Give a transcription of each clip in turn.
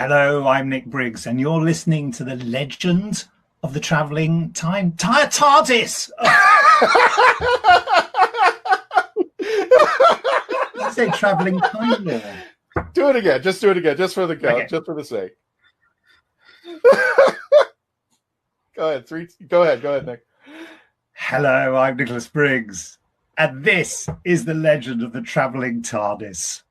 Hello, I'm Nick Briggs, and you're listening to the legend of the traveling TARDIS. I say traveling time lord. Do it again. Just do it again. Just for the count. Okay. Just for the sake. Go ahead. Go ahead, Nick. Hello, I'm Nicholas Briggs, and this is the legend of the traveling TARDIS.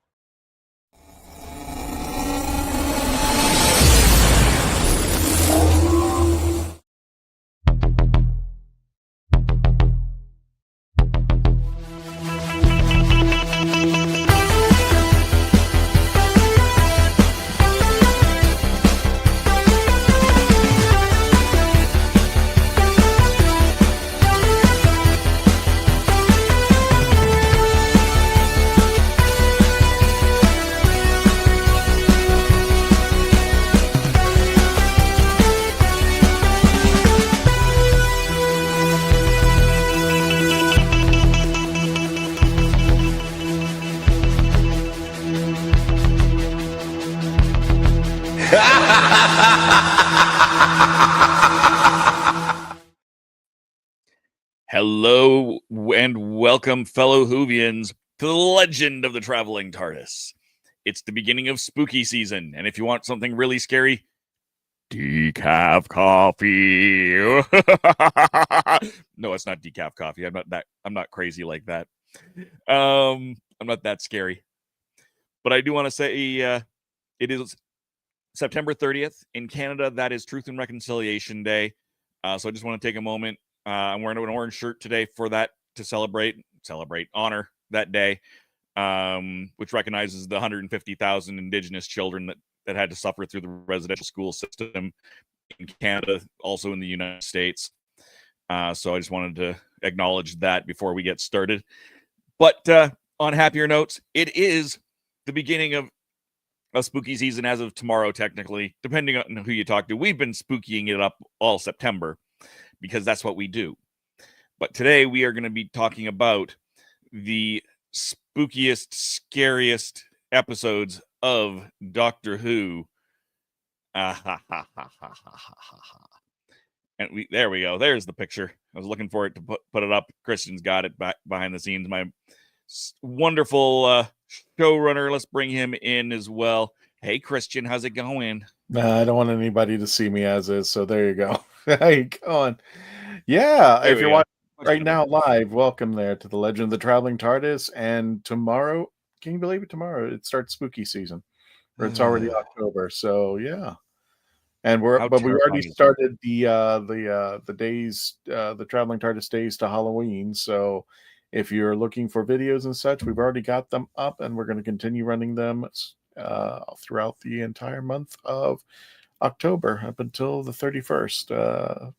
Hello and welcome, fellow Whovians, to the legend of the traveling TARDIS. It's the beginning of spooky season, and if you want something really scary, decaf coffee. No, it's not decaf coffee. I'm not crazy like that. I'm not that scary. But I do want to say it is September 30th in Canada. That is Truth and Reconciliation Day. So I just want to take a moment. I'm wearing an orange shirt today for that, to honor that day, which recognizes the 150,000 Indigenous children that had to suffer through the residential school system in Canada, also in the United States. So I just wanted to acknowledge that before we get started. But on happier notes, it is the beginning of a spooky season as of tomorrow, technically, depending on who you talk to. We've been spookying it up all September, because that's what we do. But today we are going to be talking about the spookiest, scariest episodes of Doctor Who. And there we go. There's the picture. I was looking for it to put it up. Christian's got it back behind the scenes. My wonderful showrunner. Let's bring him in as well. Hey, Christian, how's it going? I don't want anybody to see me as is, so there you go. How you going? Yeah, There if you're watching right now live, welcome there to the Legend of the Traveling TARDIS. And tomorrow, can you believe it? Tomorrow it starts spooky season, or it's already October. So yeah, and we already started the days, the Traveling TARDIS days to Halloween. So if you're looking for videos and such, we've already got them up, and we're going to continue running them throughout the entire month of October up until the 31st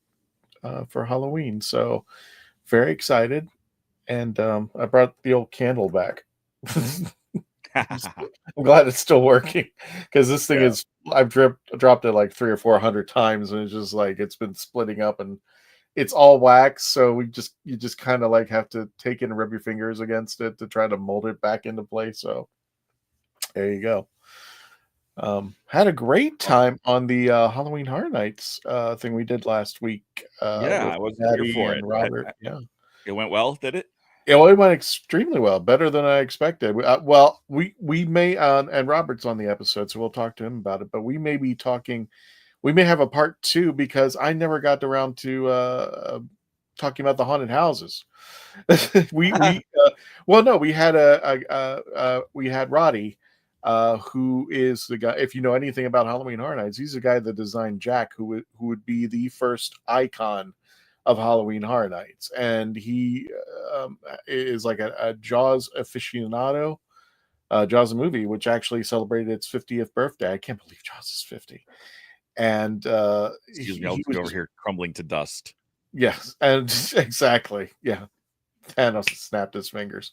for Halloween. So very excited, and I brought the old candle back. I'm glad it's still working, because this thing is, I've dropped it like 300 or 400 times, and it's just like it's been splitting up, and it's all wax. So you just kind of like have to take it and rub your fingers against it to try to mold it back into place. So there you go. Had a great time on the Halloween Horror Nights thing we did last week. I wasn't here for it. Robert. Yeah, it went well, did it? It went extremely well, better than I expected. We may, and Robert's on the episode, so we'll talk to him about it. But we may be talking. We may have a part 2, because I never got around to talking about the haunted houses. we had Roddy. Who is the guy? If you know anything about Halloween Horror Nights, he's the guy that designed Jack, who would be the first icon of Halloween Horror Nights, and he is like a Jaws aficionado. Jaws, the movie, which actually celebrated its 50th birthday. I can't believe Jaws is 50. And excuse me, I'll be over here crumbling to dust. Yes, and exactly, yeah. Thanos snapped his fingers,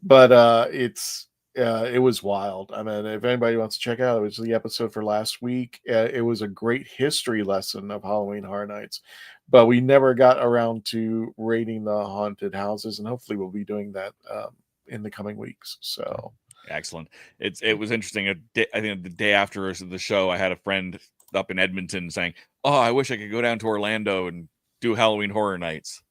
but it was wild. I mean, if anybody wants to check out, it was the episode for last week. It was a great history lesson of Halloween Horror Nights, but we never got around to rating the haunted houses, and hopefully we'll be doing that in the coming weeks. So Excellent. It was interesting. I think the day after the show, I had a friend up in Edmonton saying, "Oh, I wish I could go down to Orlando and do Halloween Horror Nights."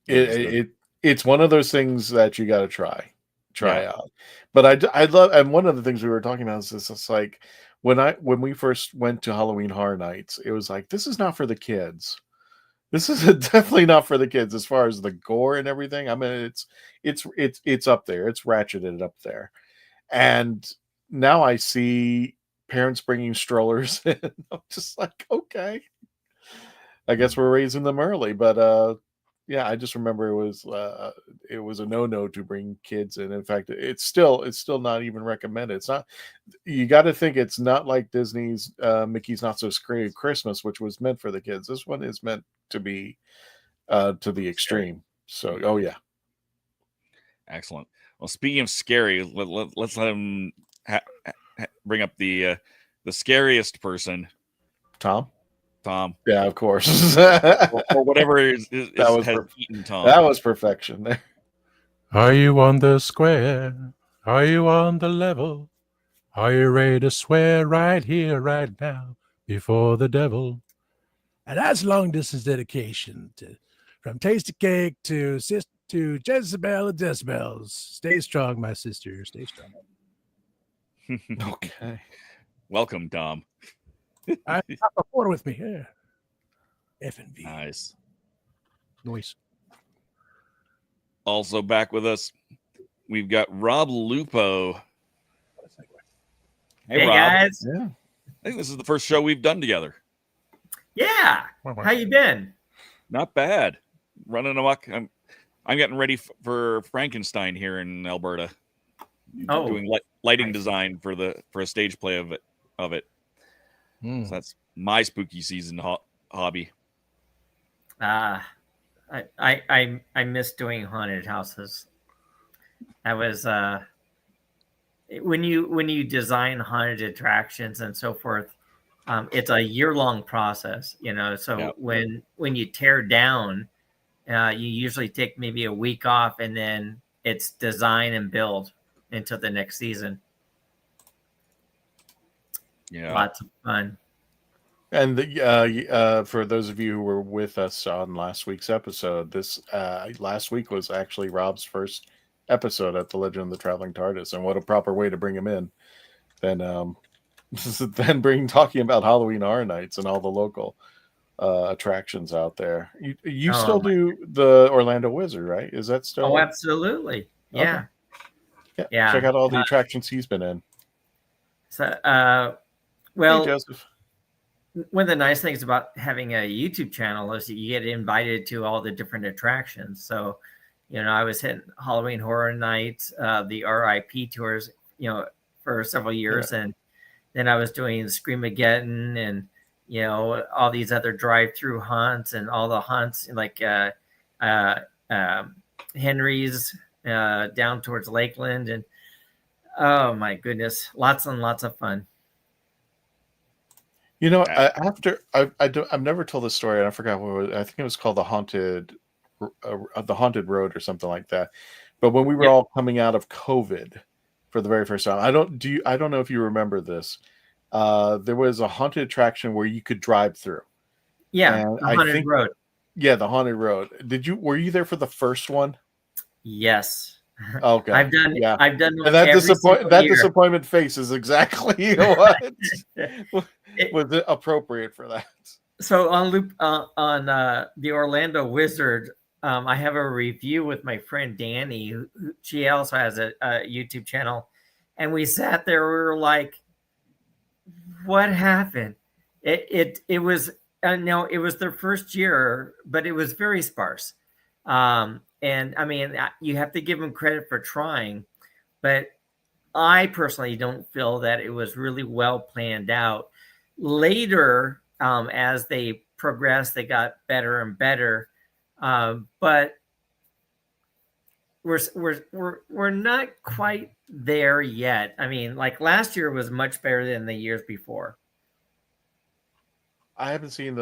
It's one of those things that you got to try out. But I love, and one of the things we were talking about is this. It's like when we first went to Halloween Horror Nights, it was like, this is not for the kids. This is definitely not for the kids as far as the gore and everything. I mean, it's up there. It's ratcheted up there. And now I see parents bringing strollers in. I'm just like, okay, I guess we're raising them early. But yeah, I just remember it was a no to bring kids in. In fact, it's still not even recommended. It's not. You got to think it's not like Disney's Mickey's Not So Scary Christmas, which was meant for the kids. This one is meant to be to the extreme. So, oh yeah, excellent. Well, speaking of scary, let's let him bring up the scariest person, Tom. Yeah, of course. or whatever has eaten Tom. That was perfection there. Are you on the square? Are you on the level? Are you ready to swear right here, right now, before the devil? And that's long distance dedication from Tasty Cake to Jezebel and Decibels. Stay strong, my sister. Stay strong. Okay. Welcome, Tom. I have a photo with me here. F&V. Nice. Noise. Also back with us, we've got Rob Lupo. Hey Rob. guys. Yeah. I think this is the first show we've done together. Yeah. How you been? Not bad. Running amok. I'm getting ready for Frankenstein here in Alberta. Oh, doing lighting design for a stage play of it. So that's my spooky season hobby. I miss doing haunted houses. I was when you design haunted attractions and so forth, it's a year-long process, So when you tear down, you usually take maybe a week off, and then it's design and build until the next season. Yeah, lots of fun. And for those of you who were with us on last week's episode, this last week was actually Rob's first episode at the Legend of the Traveling TARDIS, and what a proper way to bring him in than talking about Halloween Horror Nights and all the local attractions out there. You still do the Orlando Wizard, right? Is that still? Oh, absolutely. Yeah. Okay. Yeah. Check out all the attractions he's been in. So, Hey, Joseph. One of the nice things about having a YouTube channel is that you get invited to all the different attractions. So, I was hitting Halloween Horror Nights, the RIP tours, for several years. Yeah. And then I was doing Screamageddon and, all these other drive-through haunts and all the haunts like Henry's down towards Lakeland. And oh my goodness, lots and lots of fun. I've never told this story, and I forgot what it was. I think it was called the Haunted Road or something like that. But when we were all coming out of COVID for the very first time, I don't know if you remember this. There was a haunted attraction where you could drive through. Yeah, the Haunted Road. Yeah, the Haunted Road. Were you there for the first one? Yes. Okay. I've done. And that disappointment face is exactly what was it appropriate for that. So on the Orlando Wizard, I have a review with my friend Danny, who she also has a YouTube channel, and we sat there. We were like, "What happened?" It was no, it was their first year, but it was very sparse. And I mean, you have to give them credit for trying, but I personally don't feel that it was really well planned out. Later, as they progressed, they got better and better, but we're not quite there yet. I mean, like last year was much better than the years before. I haven't seen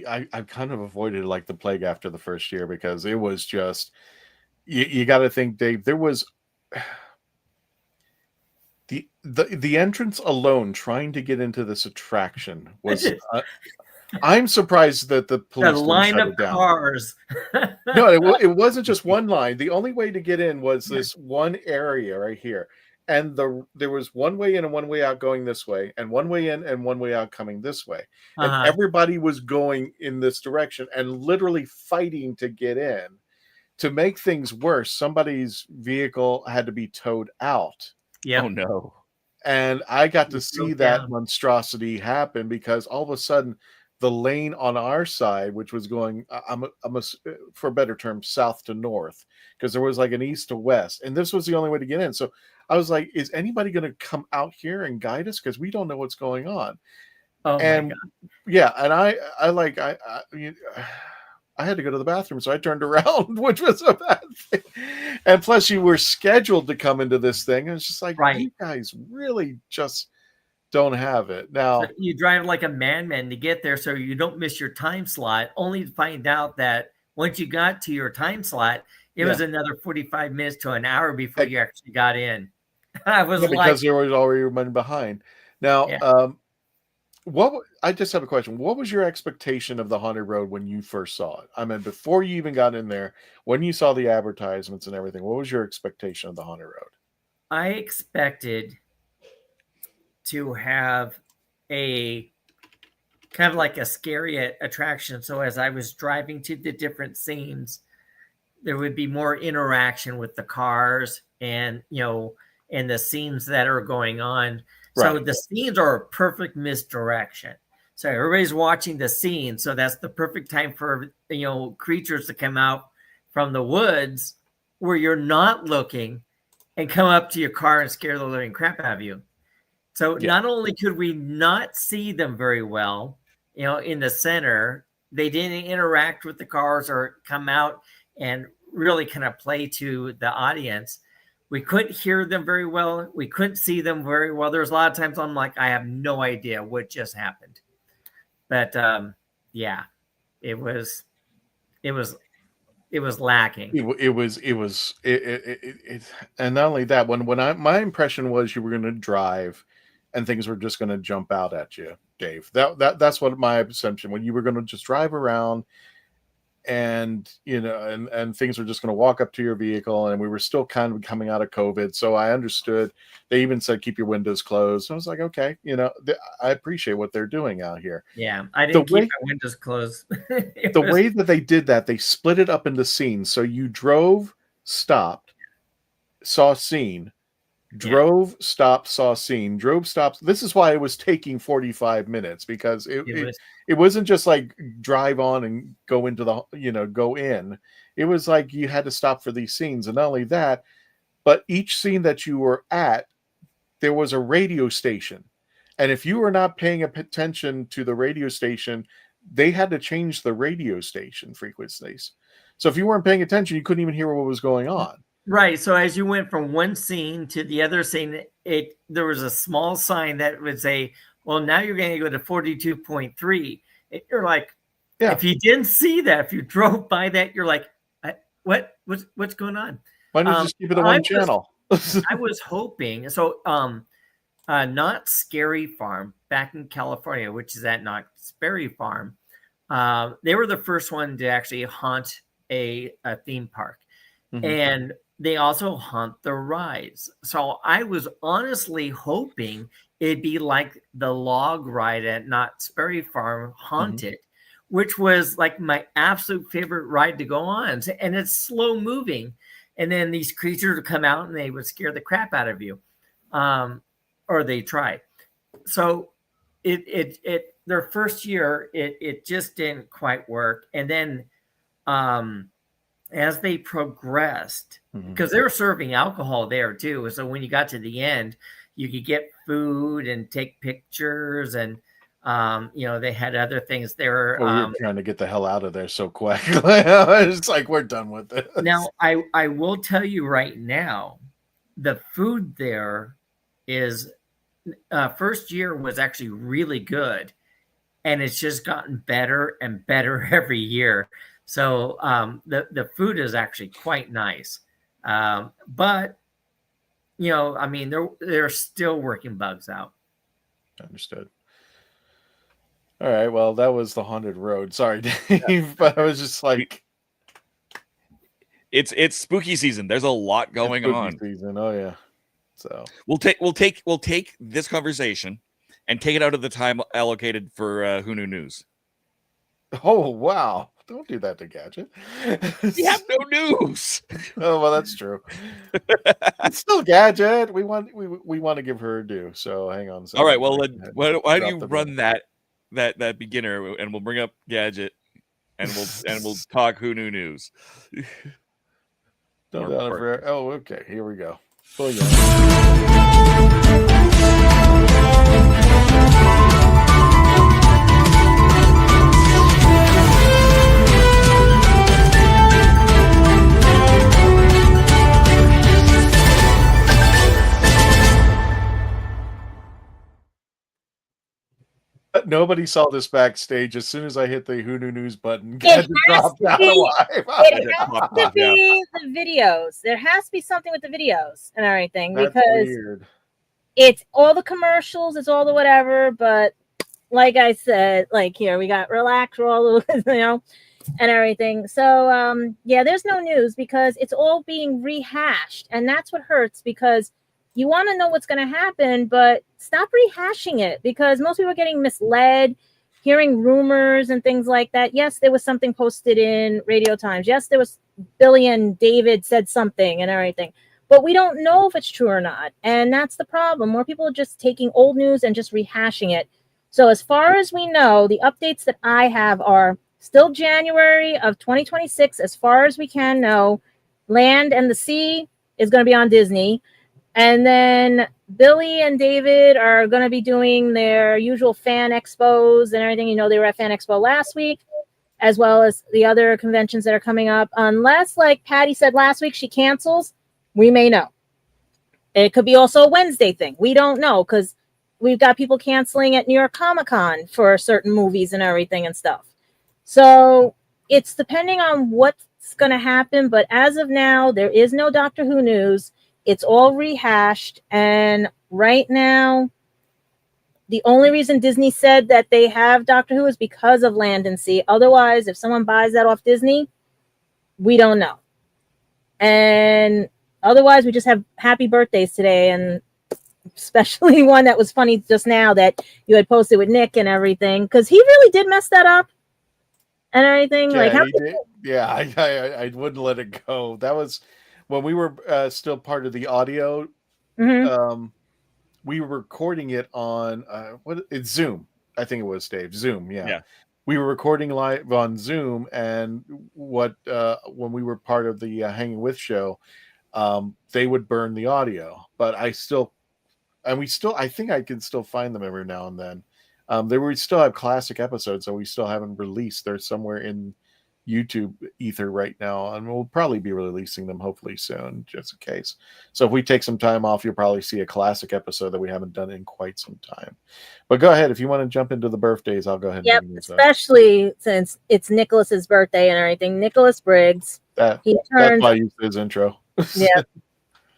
I've kind of avoided like the plague after the first year because it was just, you got to think, Dave, there was The entrance alone, trying to get into this attraction was. I'm surprised that the The police didn't line shut of it down. cars. No, it wasn't just one line. The only way to get in was this one area right here. And there was one way in and one way out going this way, and one way in and one way out coming this way. And Uh-huh. everybody was going in this direction and literally fighting to get in. To make things worse, somebody's vehicle had to be towed out. Yeah. Oh no. And I got to You see broke that down. monstrosity happen because all of a sudden the lane on our side, which was going, for a better term, south to north, because there was like an east to west, and this was the only way to get in. So I was like, is anybody going to come out here and guide us? Because we don't know what's going on. Oh And my God. yeah, and I had to go to the bathroom, so I turned around, which was a bad thing. And plus, you were scheduled to come into this thing, and it's just like, Right. you guys really just don't have it. Now, So you drive like a madman to get there so you don't miss your time slot, only to find out that once you got to your time slot, it was another 45 minutes to an hour before you actually got in. I was because there was already running behind. Now, I just have a question. What was your expectation of the Haunted Road when you first saw it? I mean, before you even got in there, when you saw the advertisements and everything, what was your expectation of the Haunted Road? I expected to have a kind of like a scary attraction. So as I was driving to the different scenes, there would be more interaction with the cars and, and the scenes that are going on. So Right. the scenes are a perfect misdirection. So everybody's watching the scene. So that's the perfect time for, creatures to come out from the woods where you're not looking and come up to your car and scare the living crap out of you. So not only could we not see them very well, in the center, they didn't interact with the cars or come out and really kind of play to the audience. We couldn't hear them very well. We couldn't see them very well. There's a lot of times I'm like, I have no idea what just happened. But it was lacking. It was, and not only that, my impression was you were going to drive and things were just going to jump out at you, Dave. That's what my assumption, when you were going to just drive around and and things were just going to walk up to your vehicle, and we were still kind of coming out of COVID. So I understood. They even said, keep your windows closed. I was like, okay, I appreciate what they're doing out here. Yeah. I didn't keep my windows closed. The way that they did that, they split it up into scenes. So you drove, stopped, saw scene, drove, stopped, saw scene, drove, stopped. This is why it was taking 45 minutes, because it wasn't just like drive on and go into go in. It was like you had to stop for these scenes. And not only that, but each scene that you were at, there was a radio station. And if you were not paying attention to the radio station, they had to change the radio station frequencies. So if you weren't paying attention, you couldn't even hear what was going on. Right. So as you went from one scene to the other scene, there was a small sign that would say, well, now you're going to go to 42.3. You're like, if you didn't see that, if you drove by that, you're like, what's going on? Why don't you just keep it on one channel? I was hoping. So Not Scary Farm back in California, which is at Not Scary Farm, they were the first one to actually haunt a theme park. Mm-hmm. And they also haunt the rides. So I was honestly hoping it'd be like the log ride at Not Scary Farm, Haunted, which was like my absolute favorite ride to go on. And it's slow moving. And then these creatures would come out and they would scare the crap out of you. Or they tried. So their first year, it just didn't quite work. And then as they progressed, because they were serving alcohol there too. So when you got to the end, you could get food and take pictures, and they had other things there. We were trying to get the hell out of there so quick. It's like, we're done with this. Now, I will tell you right now, the food there is first year was actually really good, and it's just gotten better and better every year. So the food is actually quite nice. But I mean, they're still working bugs out. Understood. All right. Well, that was the haunted road. Sorry, Dave, but I was just like, it's spooky season. There's a lot going on. Season. Oh yeah. So we'll take this conversation and take it out of the time allocated for Who Knew News. Oh wow! Don't do that to Gadget. We have no news. Oh well, that's true. It's still Gadget. We want to give her due. So hang on. All right. Well, why don't you run that beginner, and we'll bring up Gadget, and we'll talk Who Knew News. Oh, okay. Here we go. Oh, yeah. Nobody saw this backstage. As soon as I hit the Who Knew News button, Gadget dropped out alive. It has to be the videos. There has to be something with the videos and everything. That's because weird. It's all the commercials, it's all the whatever, but like I said, like here we got relax, roll, and everything. So yeah, there's no news because it's all being rehashed, and that's what hurts because you want to know what's going to happen, but stop rehashing it because most people are getting misled, hearing rumors and things like that. Yes, there was something posted in Radio Times. Yes, there was Billy and David said something and everything, but we don't know if it's true or not. And that's the problem. More people are just taking old news and just rehashing it. So as far as we know, the updates that I have are still January of 2026. As far as we can know, Land and the Sea is going to be on Disney. And then Billy and David are going to be doing their usual fan expos and everything. They were at Fan Expo last week, as well as the other conventions that are coming up. Unless, like Patty said last week, she cancels, we may know. It could be also a Wednesday thing. We don't know because we've got people canceling at New York Comic Con for certain movies and everything and stuff. So it's depending on what's going to happen. But as of now, there is no Doctor Who news. It's all rehashed. And right now, the only reason Disney said that they have Doctor Who is because of Land and Sea. Otherwise, if someone buys that off Disney, we don't know. And otherwise, we just have happy birthdays today. And especially one that was funny just now that you had posted with Nick and everything. Because he really did mess that up and everything. I wouldn't let it go. That was... when we were still part of the audio, we were recording it on it's Zoom. I think it was Dave. Zoom, yeah. We were recording live on Zoom, and when we were part of the Hanging With show, they would burn the audio. But I think I can still find them every now and then. We still have classic episodes that we still haven't released. They're somewhere in YouTube ether right now, and we'll probably be releasing them hopefully soon, just in case. So if we take some time off, you'll probably see a classic episode that we haven't done in quite some time. But go ahead, if you want to jump into the birthdays, I'll go ahead. Yep, especially since it's Nicholas's birthday and everything. Nicholas Briggs. That's why I used his intro. Yeah,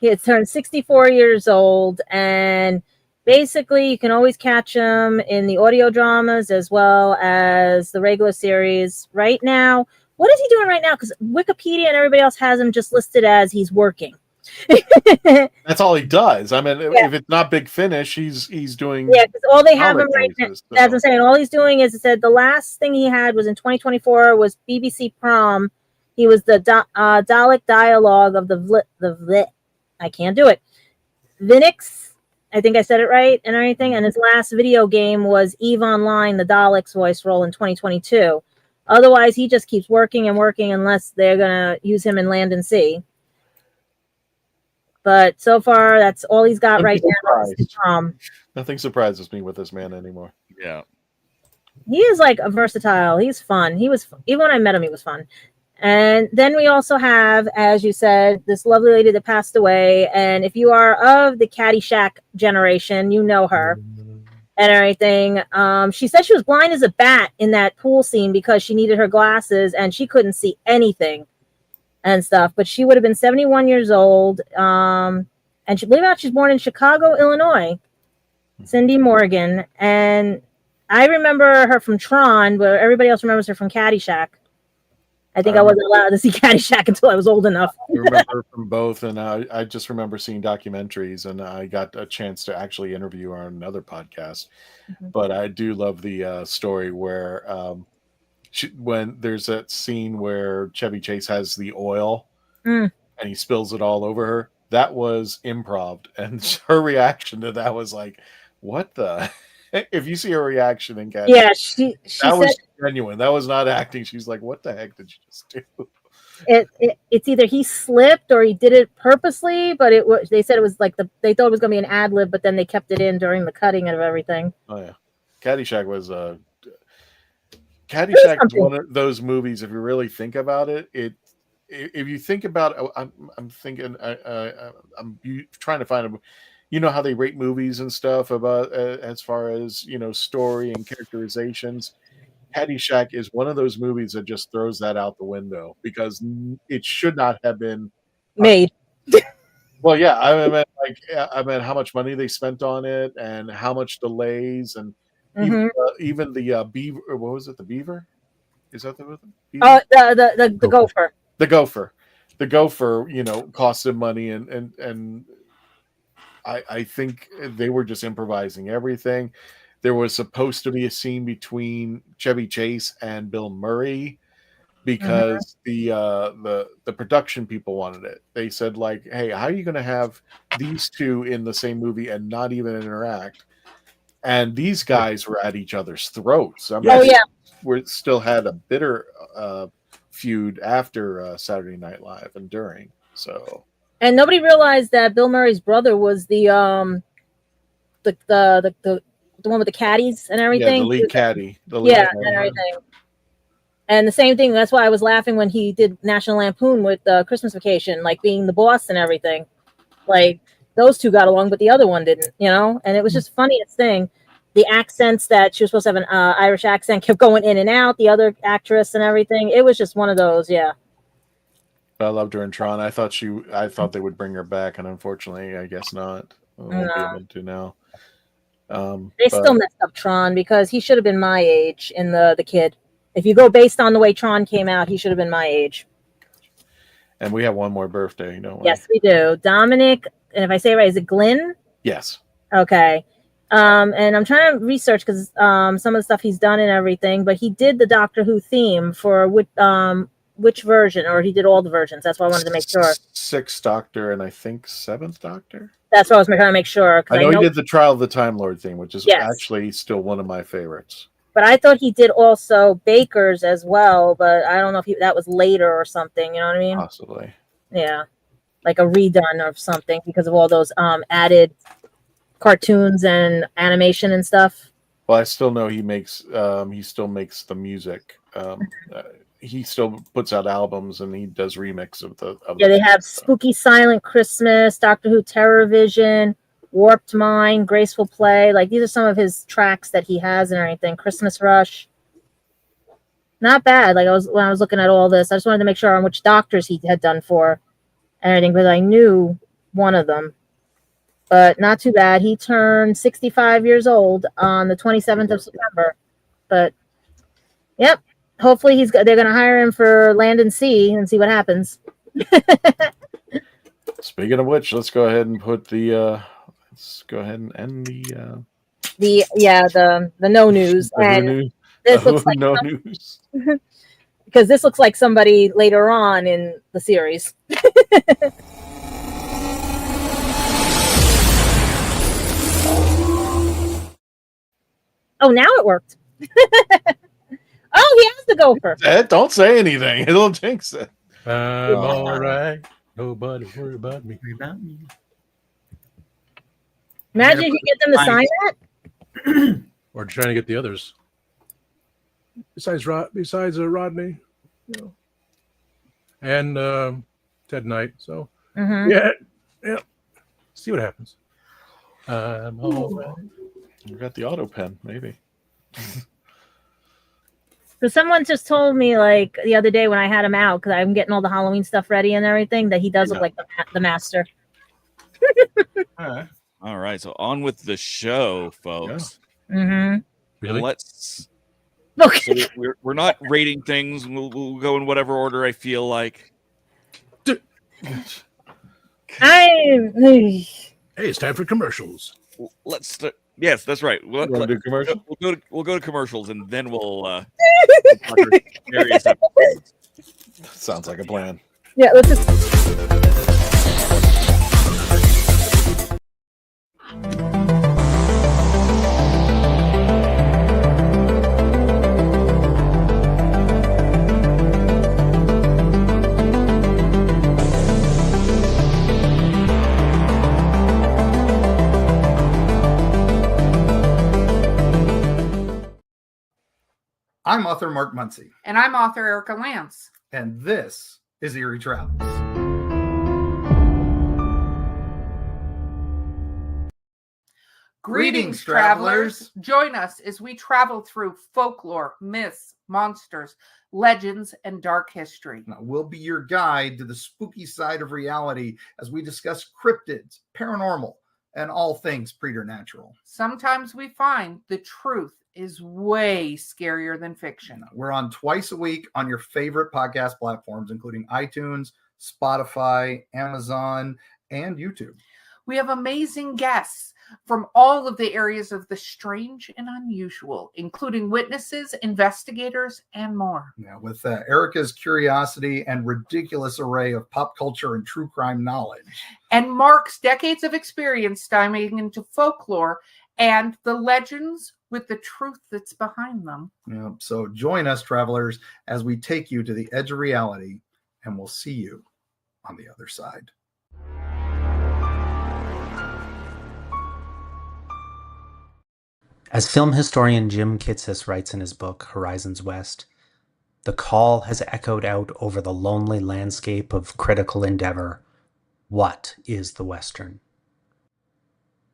he had turned 64 years old, and basically you can always catch him in the audio dramas as well as the regular series. Right now, what is he doing right now? Because Wikipedia and everybody else has him just listed as he's working. That's all he does. I mean, if it's not Big Finish, he's doing. Yeah, because all they have him right now. So. As I'm saying, all he's doing is, it said the last thing he had was in 2024 was BBC Prom. He was the Dalek dialogue of the I can't do it. Vinix, I think I said it right and everything. And his last video game was EVE Online, the Dalek's voice role in 2022. Otherwise, he just keeps working and working unless they're going to use him in Land and Sea. But so far, that's all he's got right now. Nothing surprises me with this man anymore. Yeah. He is like a versatile. He's fun. Even when I met him, he was fun. And then we also have, as you said, this lovely lady that passed away. And if you are of the Caddyshack generation, you know her and everything. She said she was blind as a bat in that pool scene because she needed her glasses and she couldn't see anything and stuff. But she would have been 71 years old. And believe it or not, she's born in Chicago, Illinois. Cindy Morgan. And I remember her from Tron, but everybody else remembers her from Caddyshack. I think I wasn't allowed to see Caddyshack until I was old enough. I remember her from both, and I just remember seeing documentaries, and I got a chance to actually interview her on another podcast. But I do love the story where when there's that scene where Chevy Chase has the oil and he spills it all over her. That was improv, and her reaction to that was like, "What the?" If you see her reaction in Caddyshack, Yeah, she that was said, genuine. That was not acting. She's like, "What the heck did you just do?" It's either he slipped or he did it purposely, but it was. They said it was like they thought it was going to be an ad lib, but then they kept it in during the cutting of everything. Oh yeah, Caddyshack was Caddyshack is one of those movies. If you really think about it, if you think about, I'm thinking, I'm trying to find a. You know how they rate movies and stuff about as far as story and characterizations. Caddyshack is one of those movies that just throws that out the window because it should not have been made. Well, yeah, I meant how much money they spent on it and how much delays and even the beaver. What was it? The beaver? Is that the beaver? Oh, the gopher. The gopher. The gopher. Cost them money and I think they were just improvising everything. There was supposed to be a scene between Chevy Chase and Bill Murray because the production people wanted it. They said like, "Hey, how are you going to have these two in the same movie and not even interact?" And these guys were at each other's throats. I mean, we still had a bitter feud after Saturday Night Live and during. So. And nobody realized that Bill Murray's brother was the one with the caddies and everything. Yeah, the lead caddy. And everything. And the same thing. That's why I was laughing when he did National Lampoon with Christmas Vacation, like being the boss and everything. Like those two got along, but the other one didn't. And it was just funniest thing. The accents that she was supposed to have an Irish accent kept going in and out. The other actress and everything. It was just one of those. Yeah. I loved her in Tron. I thought they would bring her back, and unfortunately, I guess not. Won't be able to now. They still messed up Tron because he should have been my age in the kid. If you go based on the way Tron came out, he should have been my age. And we have one more birthday, don't we? Yes, we do. Dominic, and if I say it right, is it Glynn? Yes. Okay. And I'm trying to research because some of the stuff he's done and everything, but he did the Doctor Who theme for which version, or he did all the versions. That's why I wanted to make sure. 6th Doctor and I think 7th Doctor. That's what I was trying to make sure. I know he did the Trial of the Time Lord theme, which is actually still one of my favorites. But I thought he did also Baker's as well, but I don't know if that was later or something. You know what I mean? Possibly. Yeah, like a redone or something because of all those added cartoons and animation and stuff. Well, I still know he still makes the music. He still puts out albums and he does remix of the. They have Spooky Silent Christmas, Doctor Who Terror Vision, Warped Mind, Graceful Play. Like these are some of his tracks that he has and everything. Christmas Rush. Not bad. Like when I was looking at all this, I just wanted to make sure on which doctors he had done for and everything, because I knew one of them. But not too bad. He turned 65 years old on the 27th of September. But yep. Hopefully they're going to hire him for Land and Sea and see what happens. Speaking of which, let's go ahead and put let's go ahead and end the no news. This looks like no news. Because this looks like somebody later on in the series. Oh, now it worked. Oh, he has the gopher. Don't say anything. It'll jinx it. I'm all right. Nobody worry about me. Imagine if you get them to sign that. Or trying to get the others. Besides Rodney, and Ted Knight. So yeah. See what happens. I'm all right. We got the auto pen, maybe. So someone just told me like the other day when I had him out, because I'm getting all the Halloween stuff ready and everything, that he does look like the master. All right, so on with the show, folks. Mm-hmm. Really? Let's. Okay. So we're not rating things. We'll go in whatever order I feel like. Hey, it's time for commercials. Let's. Yes, that's right. You want to do commercial? We'll go to commercials and then we'll talk our scariest episodes. Sounds like a plan. Yeah, let's just. I'm author Mark Muncy, And I'm author Erica Lance. and this is Eerie Travels. Greetings, travelers. Join us as we travel through folklore, myths, monsters, legends, and dark history. Now, we'll be your guide to the spooky side of reality as we discuss cryptids, paranormal, and all things preternatural. Sometimes we find the truth is way scarier than fiction. We're on twice a week on your favorite podcast platforms, including iTunes, Spotify, Amazon, and YouTube. We have amazing guests from all of the areas of the strange and unusual, including witnesses, investigators, and more. Now, with Erica's curiosity and ridiculous array of pop culture and true crime knowledge. And Mark's decades of experience diving into folklore and the legends with the truth that's behind them. So join us, travelers, as we take you to the edge of reality, and we'll see you on the other side. As film historian Jim Kitsis writes in his book, Horizons West, the call has echoed out over the lonely landscape of critical endeavor. What is the Western?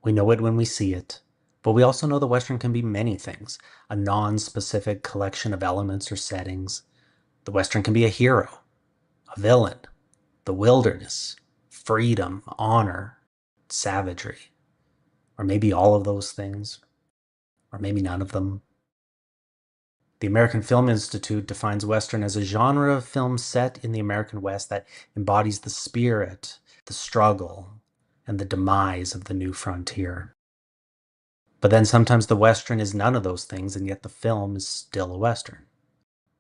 We know it when we see it, but we also know the Western can be many things, a non-specific collection of elements or settings. The Western can be a hero, a villain, the wilderness, freedom, honor, savagery, or maybe all of those things. Or maybe none of them. The American Film Institute defines Western as a genre of film set in the American West that embodies the spirit, the struggle, and the demise of the new frontier. But then sometimes the Western is none of those things, and yet the film is still a Western.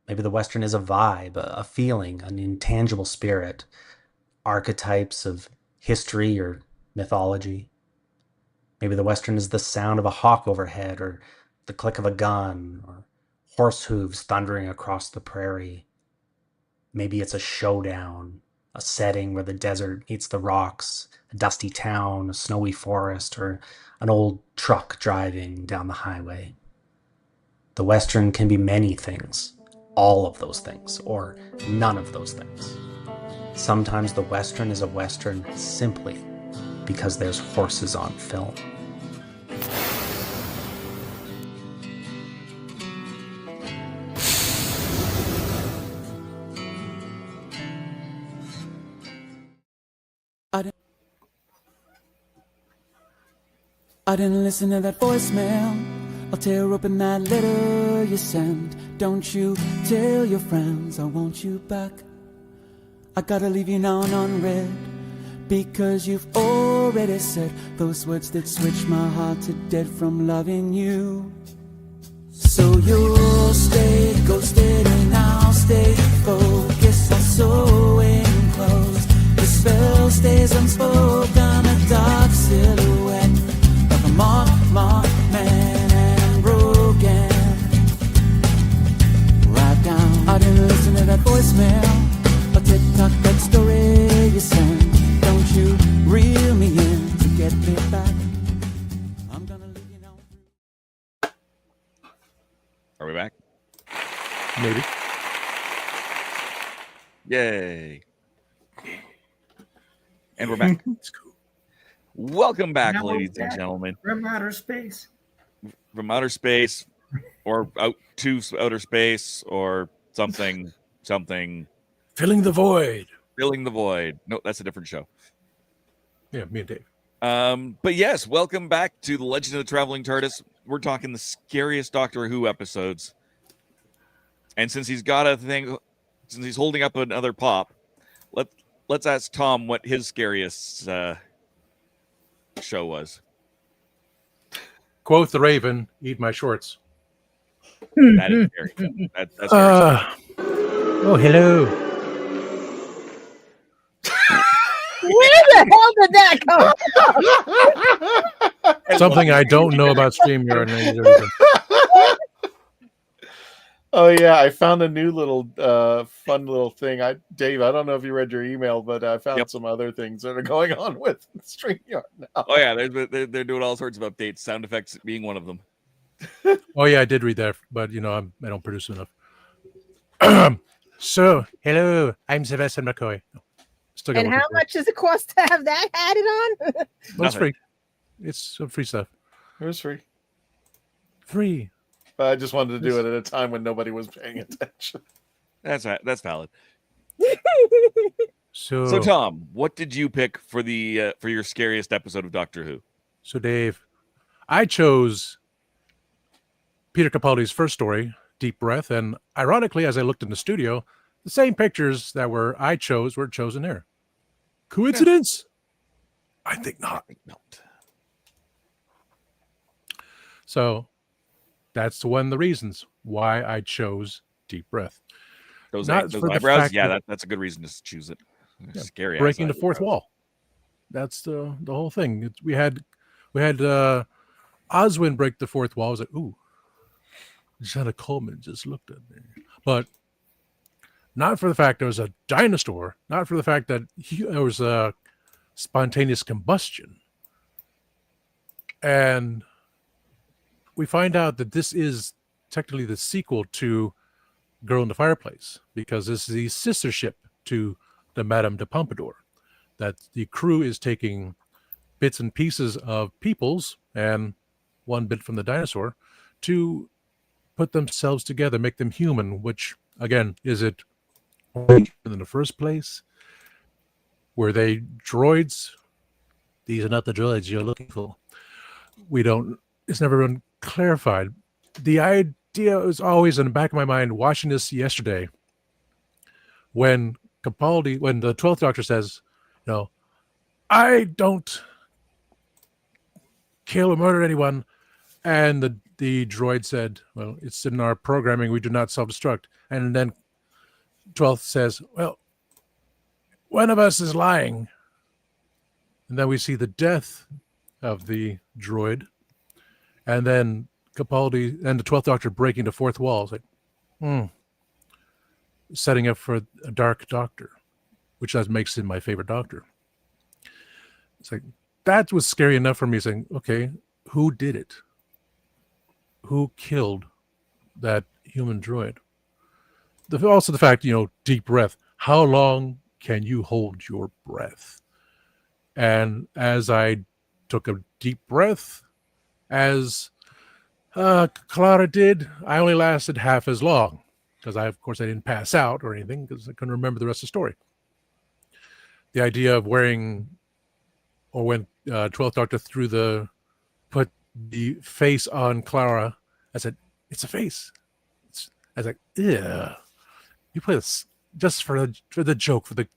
Maybe the Western is a vibe, a feeling, an intangible spirit, archetypes of history or mythology. Maybe the Western is the sound of a hawk overhead, or the click of a gun, or horse hooves thundering across the prairie. Maybe it's a showdown, a setting where the desert meets the rocks, a dusty town, a snowy forest, or an old truck driving down the highway. The Western can be many things, all of those things, or none of those things. Sometimes the Western is a Western simply because there's horses on film. I didn't listen to that voicemail. I'll tear open that letter you sent. Don't you tell your friends I want you back. I gotta leave you now unread, because you've already said those words that switch my heart to dead from loving you. So you'll stay ghosted and I'll stay focused. I'll sew enclosed. The spell stays unspoken. A dark silhouette of a marked man and broken. Right down. I didn't listen to that voicemail. But TikTok, that story you sent. Don't you reel me in to get me back. I'm gonna leave you now. Are we back? Maybe. Yay. And we're back. It's cool. Welcome back, Now we're ladies and back. gentlemen. From outer space. From outer space, or out to outer space, or something, Filling the void. filling the void. No, that's a different show. Yeah, me and Dave. But yes, welcome back to the Legend of the Traveling TARDIS. We're talking the scariest Doctor Who episodes. And since he's got a thing, since he's holding up another pop, let's ask Tom what his scariest show was. Quoth the Raven, eat my shorts. That is scary. That's scary. Oh, hello. Where the hell did that come from? Something I don't know about StreamYard. Oh yeah, I found a new little fun little thing. Dave, I don't know if you read your email, but I found some other things that are going on with StreamYard now. Oh yeah, they're doing all sorts of updates, sound effects being one of them. Oh yeah, I did read that, but I don't produce enough. So, hello, I'm Sebastian McCoy. Still And how much does it cost to have that added on? Well, it's free. It's free stuff. It was free. Free. But I just wanted to do it at a time when nobody was paying attention. That's right. That's valid. So Tom, what did you pick for the for your scariest episode of Doctor Who? So Dave, I chose Peter Capaldi's first story, Deep Breath, and ironically, as I looked in the studio, the same pictures that I chose were chosen there. Coincidence? Yeah. I think not. So that's one of the reasons why I chose Deep Breath. Those eyebrows, yeah, that's a good reason to choose it. Yeah, scary. Breaking the fourth wall. That's the whole thing. We had Oswin break the fourth wall. I was like, ooh, Jenna Coleman just looked at me. But not for the fact there was a dinosaur, not for the fact that there was a spontaneous combustion. And we find out that this is technically the sequel to Girl in the Fireplace, because this is the sister ship to the Madame de Pompadour, that the crew is taking bits and pieces of peoples and one bit from the dinosaur to put themselves together, make them human, which, again, is it in the first place? Were they droids? These are not the droids you're looking for. It's never been clarified. The idea was always in the back of my mind, watching this yesterday, when the 12th Doctor says, I don't kill or murder anyone, and the droid said, well, it's in our programming, we do not self-destruct. And then 12th says, well, one of us is lying. And then we see the death of the droid, and then Capaldi and the 12th Doctor breaking the fourth wall. It's like, setting up for a dark Doctor, which makes him my favorite Doctor. It's like, that was scary enough for me, saying, okay, who did it? Who killed that human droid? Also the fact, deep breath. How long can you hold your breath? And as I took a deep breath, as Clara did, I only lasted half as long, because of course I didn't pass out or anything, because I couldn't remember the rest of the story. The idea of wearing, or when 12th Doctor put the face on Clara, I said, it's a face. I was like, yeah. You play this just for the joke, for the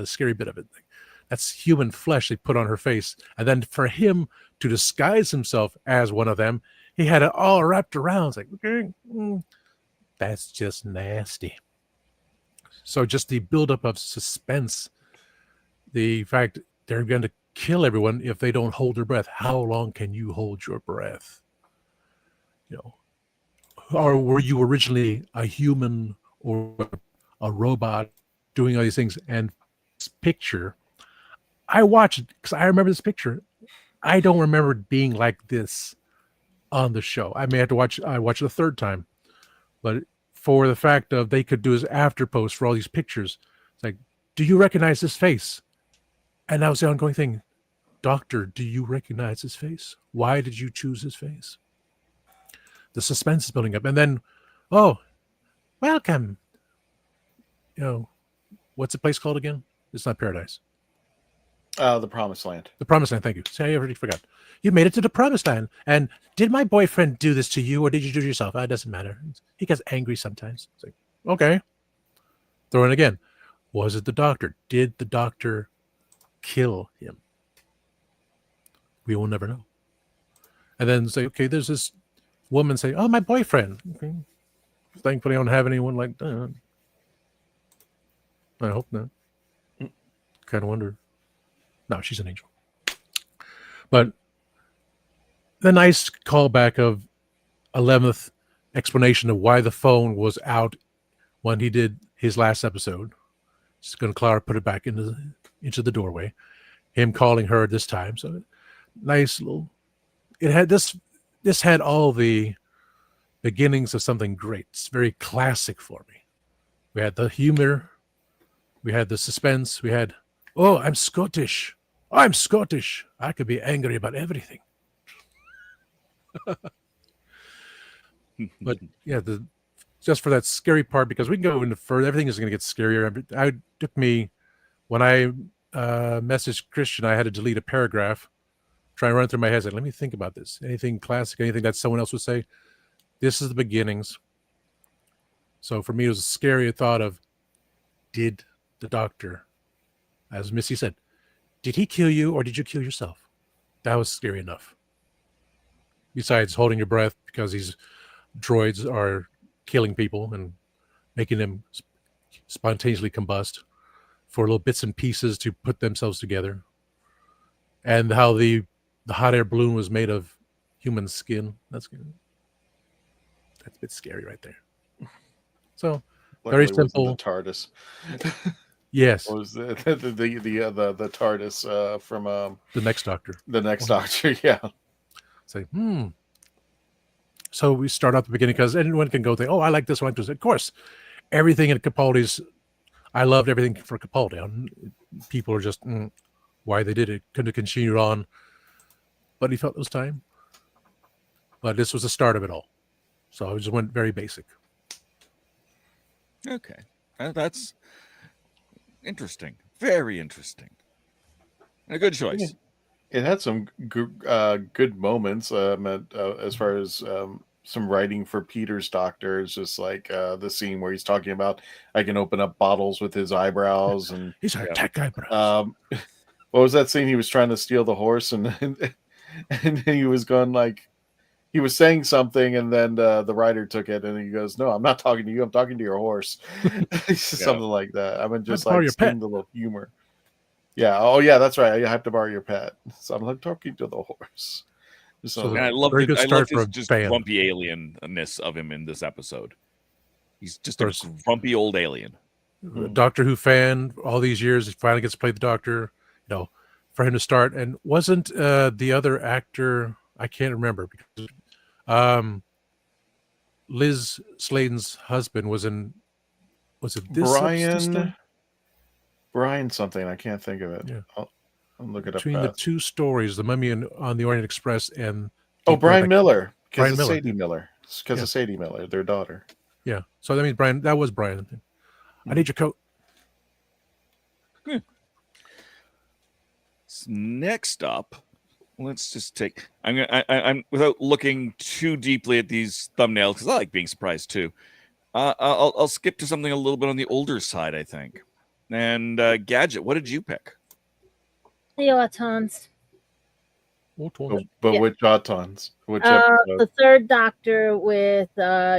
scary bit of it. That's human flesh they put on her face. And then for him to disguise himself as one of them, he had it all wrapped around. It's like, okay, that's just nasty. So just the buildup of suspense, the fact they're going to kill everyone if they don't hold their breath. How long can you hold your breath? Or were you originally a human or a robot doing all these things? And this picture, I watched it because I remember this picture. I don't remember it being like this on the show. I may have to watch it a third time, but for the fact of they could do this after post for all these pictures, it's like, do you recognize this face? And that was the ongoing thing. Doctor, do you recognize his face? Why did you choose his face? The suspense is building up. And then, oh, welcome. What's the place called again? It's not Paradise. The Promised Land. The Promised Land. Thank you. See, I already forgot. You made it to the Promised Land. And did my boyfriend do this to you, or did you do it yourself? It doesn't matter. He gets angry sometimes. It's like, okay. Throw in again. Was it the doctor? Did the doctor kill him? We will never know. And then say, okay, there's this woman say, oh, my boyfriend. Okay. Thankfully, I don't have anyone like that. I hope not. Kind of wonder. No, she's an angel. But the nice callback of 11th explanation of why the phone was out when he did his last episode. Just going to Clara put it back into the doorway. Him calling her this time. So nice little. It had this had all the beginnings of something great. It's very classic for me. We had the humor. We had the suspense. We had, oh, I'm Scottish. I'm Scottish. I could be angry about everything. But yeah, just for that scary part, because we can go into further. Everything is going to get scarier. It took me, when I messaged Christian, I had to delete a paragraph, try and run through my head. Like, let me think about this. Anything classic, anything that someone else would say. This is the beginnings. So for me, it was a scary thought of, did the doctor, as Missy said, did he kill you or did you kill yourself? That was scary enough. Besides holding your breath because these droids are killing people and making them spontaneously combust for little bits and pieces to put themselves together. And how the hot air balloon was made of human skin. That's good. That's a bit scary right there. So Luckily, very simple. The TARDIS. Yes. What was the TARDIS from The Next Doctor? The Next Doctor, yeah. Say, So we start off the beginning because anyone can go think, oh, I like this one. Of course, everything in Capaldi's, I loved everything for Capaldi. People are just, why they did it. Couldn't have continued on. But he felt it was time. But this was the start of it all. So I just went very basic. Okay. That's interesting. Very interesting. And a good choice. It had some good moments as far as some writing for Peter's doctor. It's just like the scene where he's talking about, I can open up bottles with his eyebrows. And he's a tech eyebrows. What was that scene? He was trying to steal the horse and he was going like, he was saying something, and then the writer took it, and he goes, "No, I'm not talking to you. I'm talking to your horse." Something like that. I mean, just like seeing the little humor. Yeah. Oh, yeah. That's right. I have to borrow your pet. So I'm like talking to the horse. So I love his just grumpy alienness of him in this episode. He's just a grumpy old alien. Doctor Who fan all these years. He finally gets to play the Doctor. You know, for him to start, and wasn't the other actor? I can't remember because Liz Sladen's husband was in. Was it this Brian something? I can't think of it. Yeah. I'll look it Between up. The two stories, The Mummy on the Orient Express and Brian Miller, Brian because Miller. Sadie Miller, because of Sadie Miller, their daughter. Yeah. So that means Brian. That was Brian. I need your coat. Next up, let's just take. I'm without looking too deeply at these thumbnails because I like being surprised too. I'll skip to something a little bit on the older side, I think. And Gadget, what did you pick? The Autons. But which Autons? Which the third Doctor with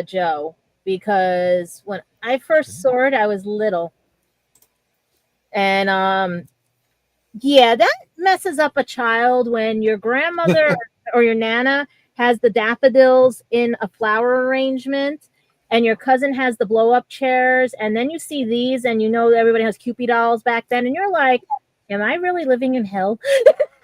Joe, because when I first saw it, I was little, and that messes up a child when your grandmother or your nana has the daffodils in a flower arrangement, and your cousin has the blow-up chairs, and then you see these, and you know everybody has Cupid dolls back then, and you're like, am I really living in hell?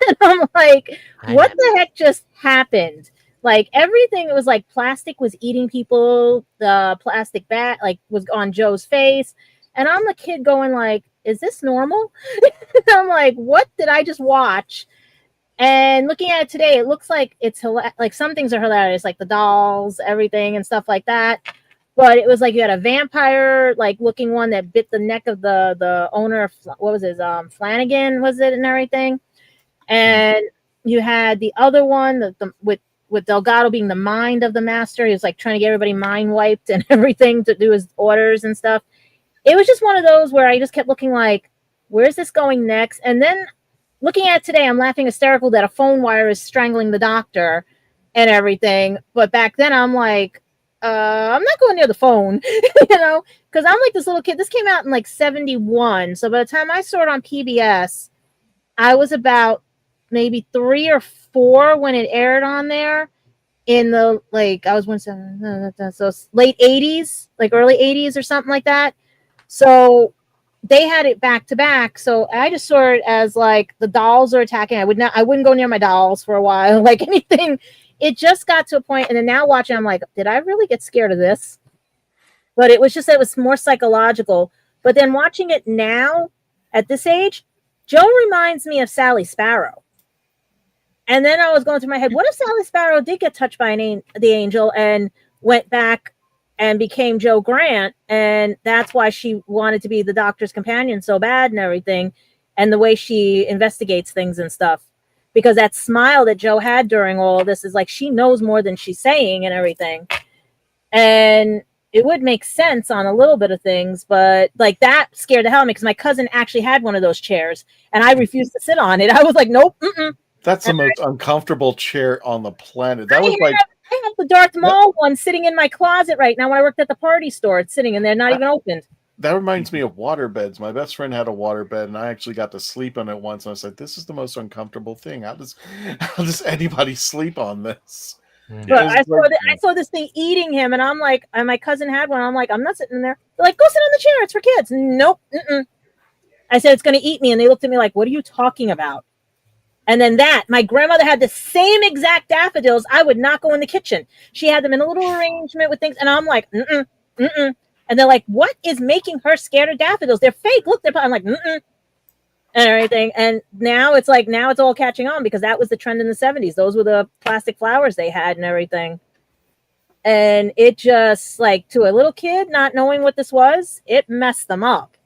And I'm like, what the heck just happened? Like, everything, it was like plastic was eating people, the plastic bat like was on Joe's face, and I'm the kid going like, is this normal? I'm like, what did I just watch? And looking at it today, it looks like it's like some things are hilarious, like the dolls, everything and stuff like that. But it was like you had a vampire like looking one that bit the neck of the owner of, what was his Flanagan was it, and everything. And you had the other one with Delgado being the mind of the master. He was like trying to get everybody mind wiped and everything to do his orders and stuff. It was just one of those where I just kept looking like, where's this going next? And then looking at it today, I'm laughing hysterical that a phone wire is strangling the doctor and everything. But back then I'm like, I'm not going near the phone, because I'm like this little kid. This came out in like 71. So by the time I saw it on PBS, I was about maybe 3 or 4 when it aired on there in the, like, I was so late 80s, like early 80s or something like that. So they had it back to back. So I just saw it as like the dolls are attacking. I wouldn't go near my dolls for a while, like anything. It just got to a point, and then now watching, I'm like, did I really get scared of this? But it was just that it was more psychological. But then watching it now at this age, Joe reminds me of Sally Sparrow. And then I was going through my head, what if Sally Sparrow did get touched by the angel and went back and became Joe Grant, and that's why she wanted to be the doctor's companion so bad and everything, and the way she investigates things and stuff. Because that smile that Joe had during all of this is like she knows more than she's saying and everything. And it would make sense on a little bit of things, but like that scared the hell out of me because my cousin actually had one of those chairs and I refused to sit on it. I was like, nope. That's the most uncomfortable chair on the planet. That was like, I have the Darth Maul one sitting in my closet right now when I worked at the party store. It's sitting in there, not even opened. That reminds me of water beds. My best friend had a water bed, and I actually got to sleep on it once. And I was like, "This is the most uncomfortable thing. How does anybody sleep on this?" But I saw this thing eating him, and I'm like, and my cousin had one. I'm like, I'm not sitting in there. They're like, go sit on the chair. It's for kids. Nope. I said it's going to eat me, and they looked at me like, what are you talking about? And then my grandmother had the same exact daffodils. I would not go in the kitchen. She had them in a little arrangement with things, and I'm like, And they're like, what is making her scared of daffodils? They're fake. Look, I'm like, and everything. And now it's all catching on because that was the trend in the 70s. Those were the plastic flowers they had and everything. And it just, like, to a little kid not knowing what this was, it messed them up.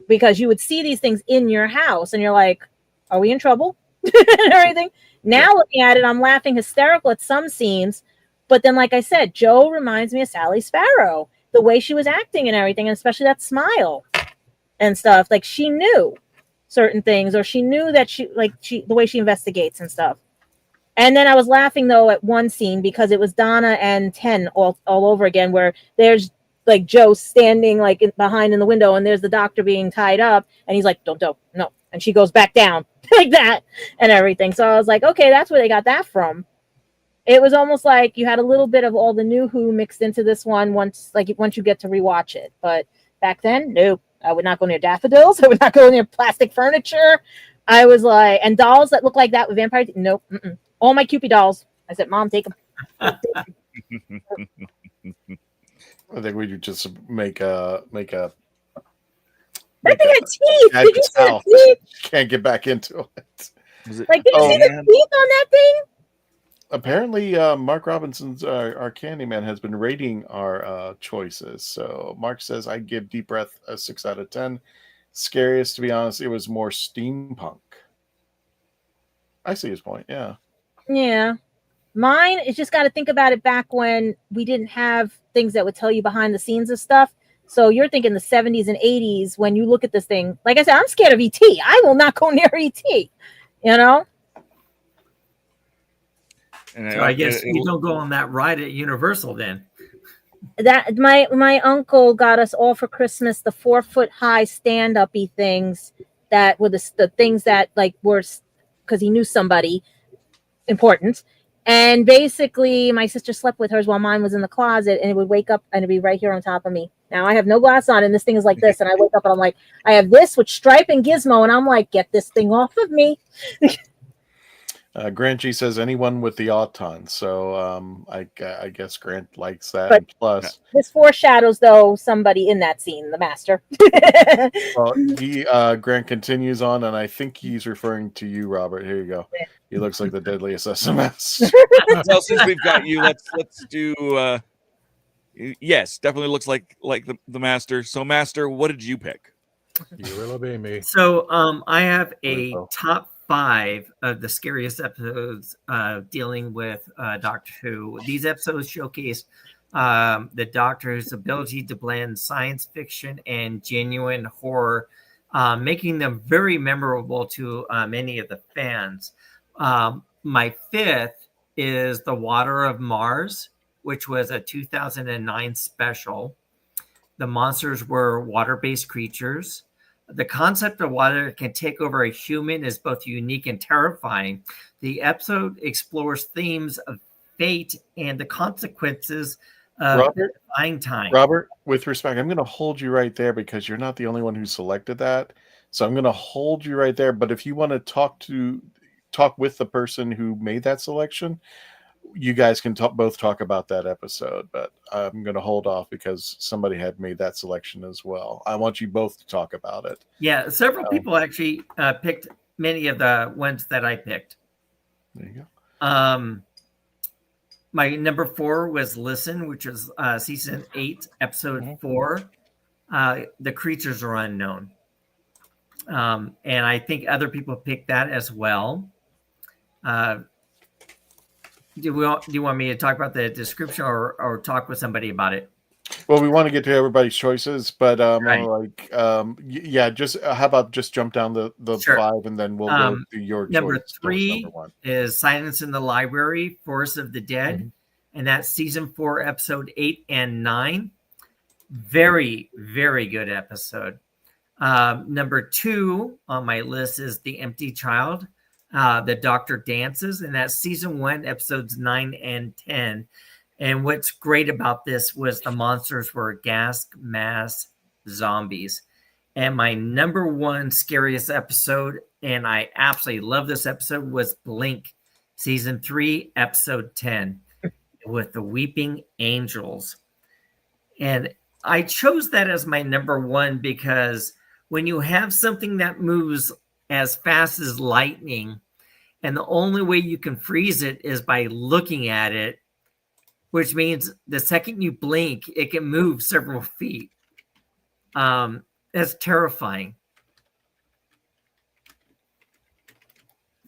Because you would see these things in your house and you're like, are we in trouble? And everything. Now looking at it, I'm laughing hysterical at some scenes. But then, like I said, Joe reminds me of Sally Sparrow. The way she was acting and everything, and especially that smile and stuff. Like she knew certain things, or she knew that the way she investigates and stuff. And then I was laughing though at one scene because it was Donna and Ten all over again, where there's like Joe standing like behind in the window, and there's the doctor being tied up, and he's like, "Don't, no," and she goes back down like that and everything. So I was like, okay, that's where they got that from. It was almost like you had a little bit of all the new Who mixed into this one once you get to rewatch it. But back then, nope. I would not go near daffodils. I would not go near plastic furniture. I was like, and dolls that look like that with vampires. Nope. All my Cupid dolls. I said, Mom, take them. I think we could just make a. That thing had teeth. Did you see the teeth? Can't get back into it. Like, did you see the teeth on that thing? Apparently, Mark Robinson's our Candyman has been rating our choices. So Mark says I'd give Deep Breath a 6 out of 10. Scariest, to be honest, it was more steampunk. I see his point. Yeah. Yeah. Mine is just got to think about it back when we didn't have things that would tell you behind the scenes of stuff. So you're thinking the 70s and 80s when you look at this thing. Like I said, I'm scared of E.T. I will not go near E.T. You know? So I guess you don't go on that ride at Universal then. That my uncle got us all for Christmas the 4-foot-high stand-up-y things that were the things that like were because he knew somebody important. And basically my sister slept with hers while mine was in the closet, and it would wake up and it'd be right here on top of me. Now I have no glass on and this thing is like this, and I wake up and I'm like, I have this with Stripe and Gizmo, and I'm like, get this thing off of me. Grant G says anyone with the Auton, so I guess Grant likes that. But plus, this foreshadows though somebody in that scene, the master. well, Grant continues on, and I think he's referring to you, Robert. Here you go. He looks like the deadliest SMS. Well, since we've got you, let's do Yes, definitely looks like the Master. So, Master, what did you pick? You will obey me. So I have a Brutal. top 5 of the scariest episodes dealing with Doctor Who. These episodes showcase the Doctor's ability to blend science fiction and genuine horror, making them very memorable to many of the fans. My 5th is The Water of Mars, which was a 2009 special. The monsters were water-based creatures. The concept of water can take over a human is both unique and terrifying. The episode explores themes of fate and the consequences of defying time. Robert, with respect, I'm going to hold you right there because you're not the only one who selected that. So I'm going to hold you right there. But if you want to talk with the person who made that selection, you guys can both talk about that episode. But I'm going to hold off because somebody had made that selection as well. I want you both to talk about it. Yeah, several people actually picked many of the ones that I picked. There you go. My number 4 was Listen, which was season 8, episode 4. The creatures are unknown. And I think other people picked that as well. Do you want me to talk about the description or talk with somebody about it? Well, we want to get to everybody's choices, but Right. just how about just jump down the Sure. 5 and then we'll go to your number choice. 3 Number 1 is Silence in the Library, Forest of the Dead, and that's season 4, episode 8 and 9. Very, very good episode. Number 2 on my list is The Empty Child. The Doctor Dances, and that's season 1, episodes 9 and 10. And what's great about this was the monsters were gas mask zombies. And my number 1 scariest episode, and I absolutely love this episode, was Blink, season 3, episode 10, with the Weeping Angels. And I chose that as my number 1 because when you have something that moves as fast as lightning, and the only way you can freeze it is by looking at it, which means the second you blink, it can move several feet. That's terrifying.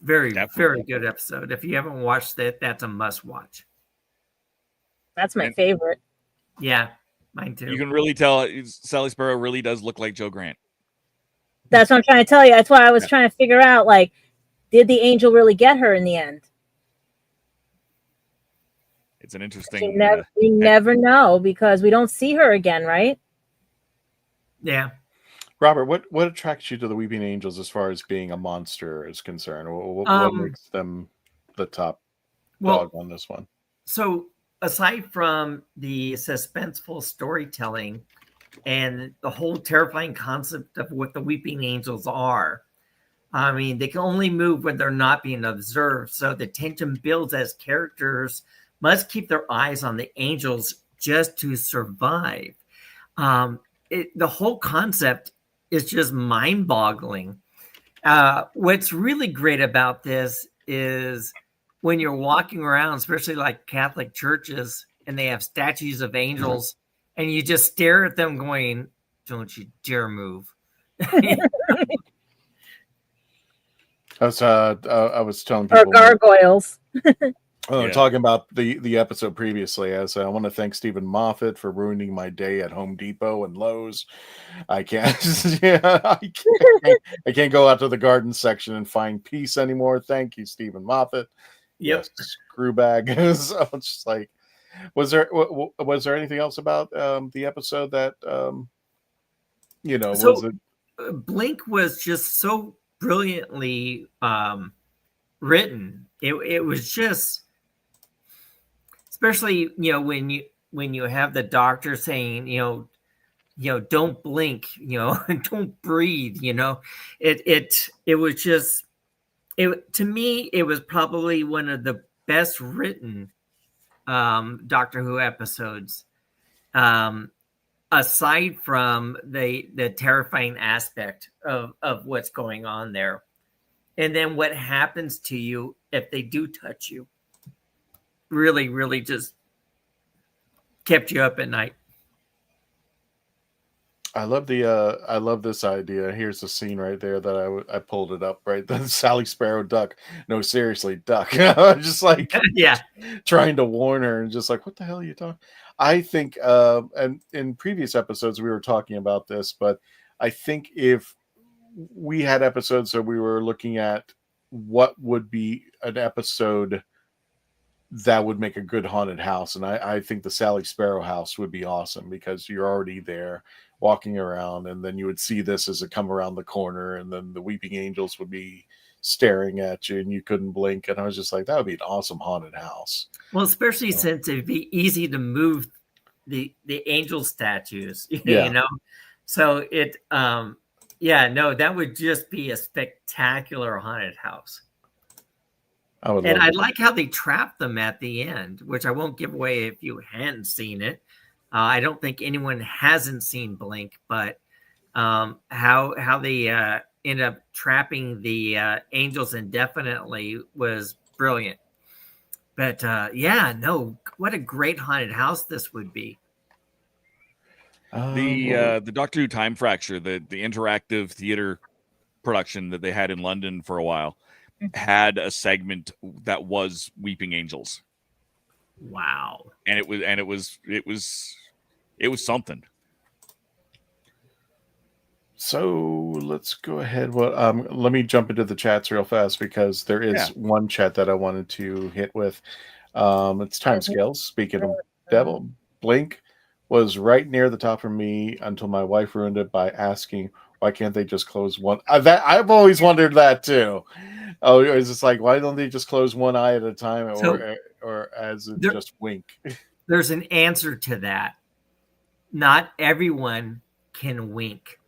Very, very good episode. If you haven't watched it, that's a must watch. That's my favorite. Yeah, mine too. You can really tell Sally Sparrow really does look like Joe Grant. That's what I'm trying to tell you. That's why I was trying to figure out, like, did the angel really get her in the end? It's an interesting. We never know because we don't see her again, right? Yeah. Robert, what attracts you to the Weeping Angels as far as being a monster is concerned? What makes them the top dog on this one? So aside from the suspenseful storytelling and the whole terrifying concept of what the Weeping Angels are, I mean, they can only move when they're not being observed. So the tension builds as characters must keep their eyes on the angels just to survive. The whole concept is just mind-boggling. What's really great about this is when you're walking around, especially like Catholic churches, and they have statues of angels, and you just stare at them going, don't you dare move. I was telling people. Or gargoyles. Talking about the episode previously, as I want to thank Stephen Moffat for ruining my day at Home Depot and Lowe's. I can't go out to the garden section and find peace anymore. Thank you, Stephen Moffat. Yep. Yes, screw bag. So it's just like, was there anything else about the episode that was it? Blink was just so brilliantly written. It was just, especially when you have the doctor saying don't blink, don't breathe, it was just, to me it was probably one of the best written Doctor Who episodes, aside from the terrifying aspect of what's going on there, and then what happens to you if they do touch you. Really, really just kept you up at night. I love this idea. Here's the scene right there that I pulled it up, right? The Sally Sparrow duck. No, seriously, duck. Just like Yeah. trying to warn her and just like, what the hell are you talking? I think and in previous episodes we were talking about this, but I think if we had episodes that we were looking at what would be an episode that would make a good haunted house, and I think the Sally Sparrow house would be awesome because you're already there walking around, and then you would see this as it come around the corner, and then the weeping angels would be staring at you and you couldn't blink, and I was just like, that would be an awesome haunted house. Well, especially since it'd be easy to move the angel statues, Yeah. you know, so it that would just be a spectacular haunted house. I would And love I it. like how they trapped them at the end, which I won't give away if you hadn't seen it. I don't think anyone hasn't seen Blink, but how they end up trapping the angels indefinitely was brilliant. But what a great haunted house this would be. The Doctor Who Time Fracture, the interactive theater production that they had in London for a while, had a segment that was Weeping Angels. Wow. And it was something. So let's go ahead. Well, let me jump into the chats real fast because there is one chat that I wanted to hit with. It's timescales. Speaking of devil, Blink was right near the top for me until my wife ruined it by asking, why can't they just close one? I've always wondered that too. Oh, it's just like, why don't they just close one eye at a time, or as it just wink? There's an answer to that. Not everyone can wink.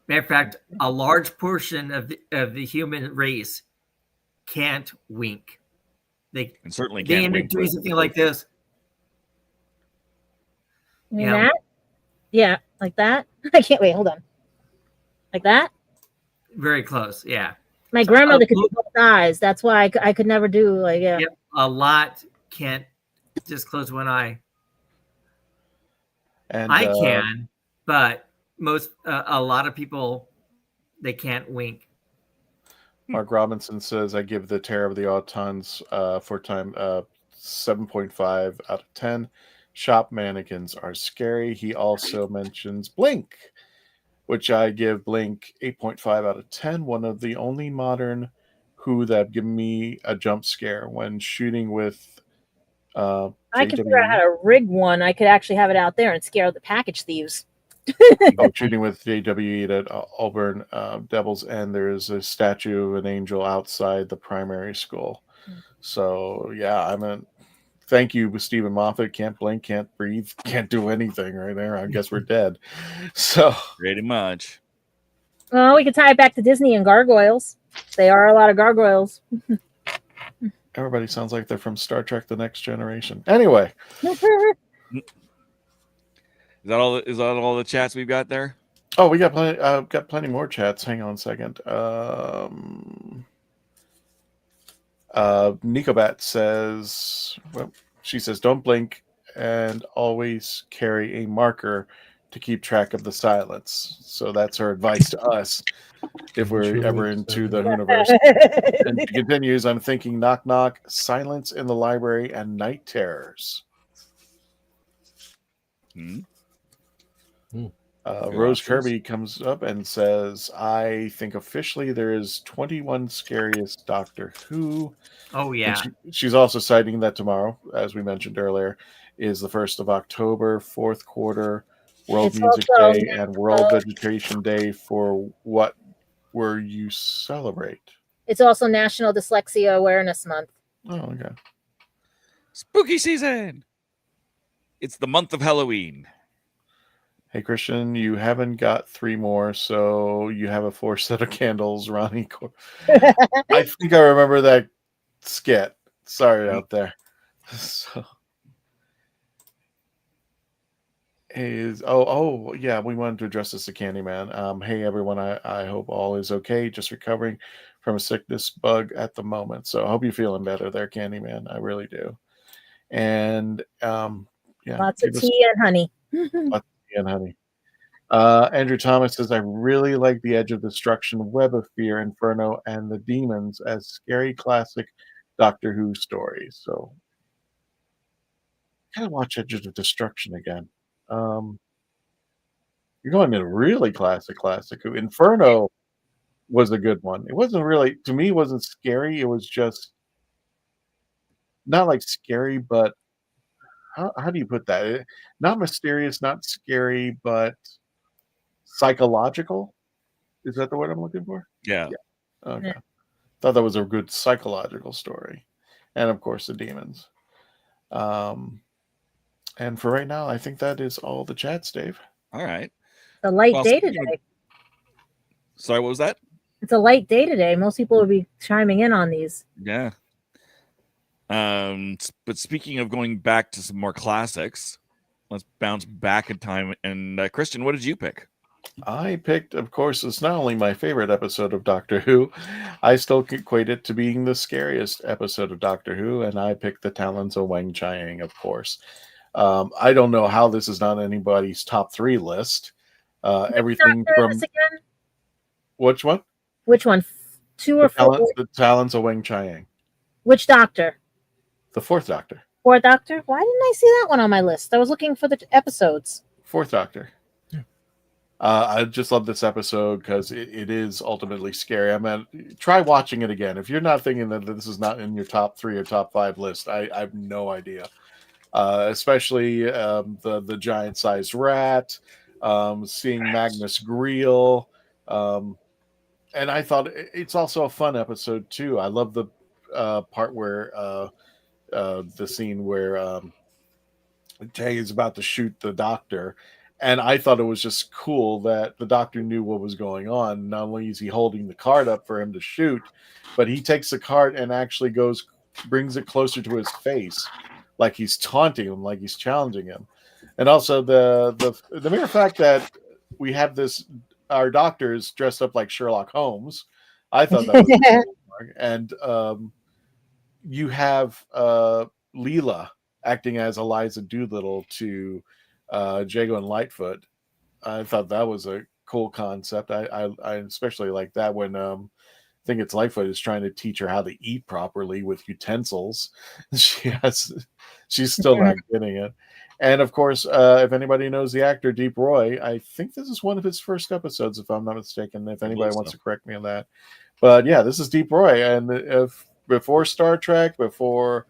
Matter of fact, a large portion of the human race can't wink. They certainly can't end up wink doing with- something like this. That? Yeah, like that. I can't wait. Hold on. Like that. Very close. Yeah. My grandmother could do both eyes. That's why I could never do like Yep, a lot can't just close one eye. And I can, but a lot of people, they can't wink. Mark Robinson says, I give the Terror of the Autons for time 7.5 out of 10. Shop mannequins are scary. He also mentions Blink, which I give Blink 8.5 out of 10. One of the only modern Who that have given me a jump scare when shooting with I can figure out how to rig one. I could actually have it out there and scare the package thieves. Shooting with JW8 at Auburn Devil's End. There is a statue of an angel outside the primary school. So yeah, thank you, Stephen Moffat. Can't blink, can't breathe, can't do anything right there. I guess we're dead. So pretty much. Well, we could tie it back to Disney and gargoyles. They are a lot of gargoyles. Everybody sounds like they're from Star Trek: The Next Generation. Anyway. Is that all the chats we've got there? Oh, we got plenty more chats. Hang on a second. Nicobat says, she says, don't blink and always carry a marker to keep track of the silence. So that's her advice to us if we're ever into the WHOniverse. And she continues, I'm thinking knock knock, silence in the library, and night terrors. Rose Kirby comes up and says, I think officially there is 21 Scariest Doctor Who. Oh, yeah. She's also citing that tomorrow, as we mentioned earlier, is the 1st of October, 4th quarter, World Music Day, and World Vegetation Day for what were you celebrate? It's also National Dyslexia Awareness Month. Oh, okay. Spooky season. It's the month of Halloween. Hey, Christian, you haven't got 3 more, so you have a 4th set of candles, Ronnie. I think I remember that skit. Sorry out there. So, yeah, we wanted to address this to Candyman. Hey, everyone, I hope all is okay. Just recovering from a sickness bug at the moment. So I hope you're feeling better there, Candyman. I really do. And, Yeah, Lots of tea and honey. lots of tea and honey. Andrew Thomas says, I really like The Edge of Destruction, Web of Fear, Inferno, and the Demons as scary classic Doctor Who stories. So, I gotta watch Edge of Destruction again. You're going to really classic. Inferno was a good one. It wasn't really, to me, it wasn't scary. It was just not like scary, but how do you put that? Not mysterious, not scary, but psychological. Is that the word I'm looking for? Yeah. Okay. Yeah. Thought that was a good psychological story. And of course, the demons. And for right now, I think that is all the chats, Dave. All right. It's a light Well, day speaking of- today. Sorry, what was that? It's a light day today. Most people will be chiming in on these. Yeah. But speaking of going back to some more classics, let's bounce back in time. And Christian, what did you pick? I picked, of course, it's not only my favorite episode of Doctor Who, I still equate it to being the scariest episode of Doctor Who, and I picked The Talons of Wang Chiang, of course. I don't know how this is not anybody's top 3 list. Everything from... Again? Which one? Which one? 2 or 4? The Talons of Wang Chiang. Which Doctor? The 4th Doctor. 4th Doctor? Why didn't I see that one on my list? I was looking for the episodes. 4th Doctor. I just love this episode because it is ultimately scary. I mean, try watching it again. If you're not thinking that this is not in your top 3 or top 5 list, I have no idea. Especially the giant-sized rat, seeing Magnus Greel. And I thought it's also a fun episode, too. I love the part where the scene where Tay is about to shoot the Doctor. And I thought it was just cool that the Doctor knew what was going on. Not only is he holding the card up for him to shoot, but he takes the card and actually brings it closer to his face, like he's taunting him, like he's challenging him. And also the mere fact that we have our doctors dressed up like Sherlock Holmes, I thought that was cool. And you have Leela acting as Eliza Doolittle to Jago and Lightfoot. I thought that was a cool concept. I especially like that when I think it's Lightfoot is trying to teach her how to eat properly with utensils. She's still not getting it. And of course, if anybody knows the actor Deep Roy, I think this is one of his first episodes, if I'm not mistaken. If anybody wants to correct me on that, but yeah, this is Deep Roy, and before Star Trek, before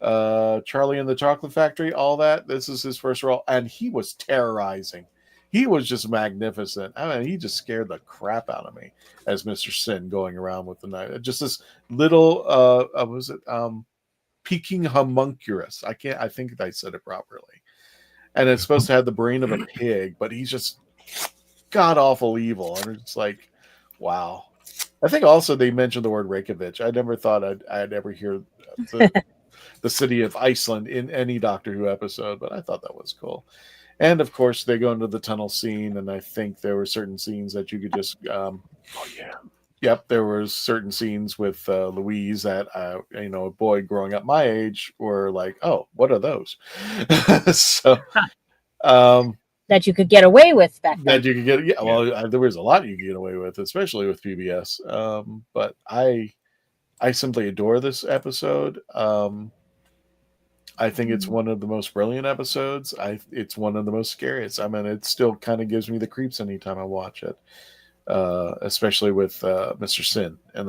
Charlie and the Chocolate Factory, all that, this is his first role, and he was terrorizing. He was just magnificent. I mean, he just scared the crap out of me as Mr. Sin going around with the knife. Just this little Peking homunculus. I think I said it properly. And it's supposed to have the brain of a pig, but he's just god awful evil. And it's like, wow. I think also they mentioned the word Reykjavik. I never thought I'd ever hear the city of Iceland in any Doctor Who episode, but I thought that was cool. And of course, they go into the tunnel scene, and I think there were certain scenes that you could just, yep, there were certain scenes with Louise that, a boy growing up my age were like, oh, what are those? So, that you could get away with back then. That you could get, well, there was a lot you could get away with, especially with PBS. But I simply adore this episode. I think it's one of the most brilliant episodes. It's one of the most scariest. I mean, it still kind of gives me the creeps anytime I watch it, especially with Mr. Sin and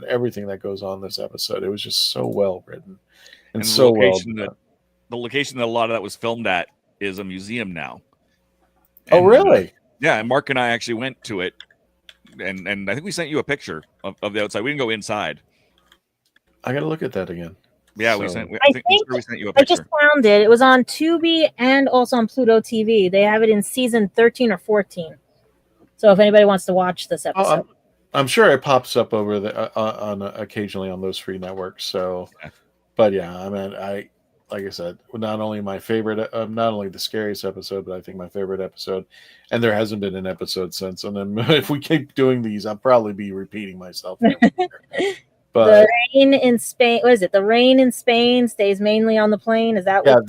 everything that goes on in this episode. It was just so well written and so well done. The location that a lot of that was filmed at is a museum now. Oh, really? Yeah, and Mark and I actually went to it, and I think we sent you a picture of the outside. We didn't go inside. I got to look at that again. Yeah, so, we sent you a picture. I just found it. It was on Tubi and also on Pluto TV. They have it in season 13 or 14. So if anybody wants to watch this episode, I'm sure it pops up over on occasionally on those free networks. So, but yeah, I mean, like I said, not only my favorite, not only the scariest episode, but I think my favorite episode. And there hasn't been an episode since. And then if we keep doing these, I'll probably be repeating myself. But the rain in Spain, what is it? The rain in Spain stays mainly on the plane. Is that what?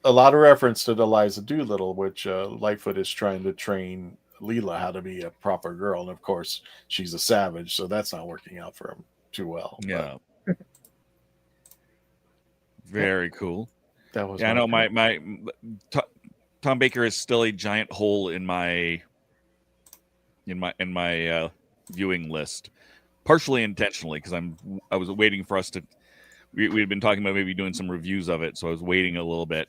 a lot of reference to Eliza Doolittle, which Lightfoot is trying to train Leela how to be a proper girl, and of course she's a savage, so that's not working out for him too well. Yeah. Very cool. That was. Yeah, I know my Tom Baker is still a giant hole in my viewing list, partially intentionally because I was waiting for us to. We had been talking about maybe doing some reviews of it, so I was waiting a little bit,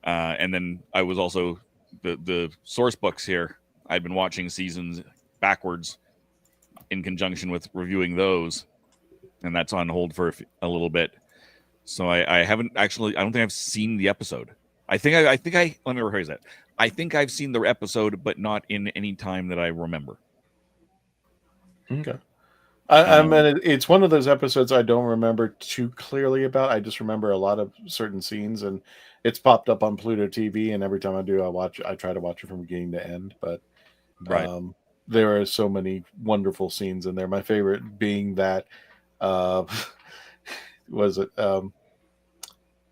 and then I was also the source books here. I'd been watching seasons backwards in conjunction with reviewing those, and that's on hold for a little bit. So I haven't actually. I don't think I've seen the episode. I think I let me rephrase that. I think I've seen the episode, but not in any time that I remember. Okay. I mean, it's one of those episodes I don't remember too clearly about. I just remember a lot of certain scenes, and it's popped up on Pluto TV. And every time I do, I try to watch it from beginning to end. But there are so many wonderful scenes in there. My favorite being that was it.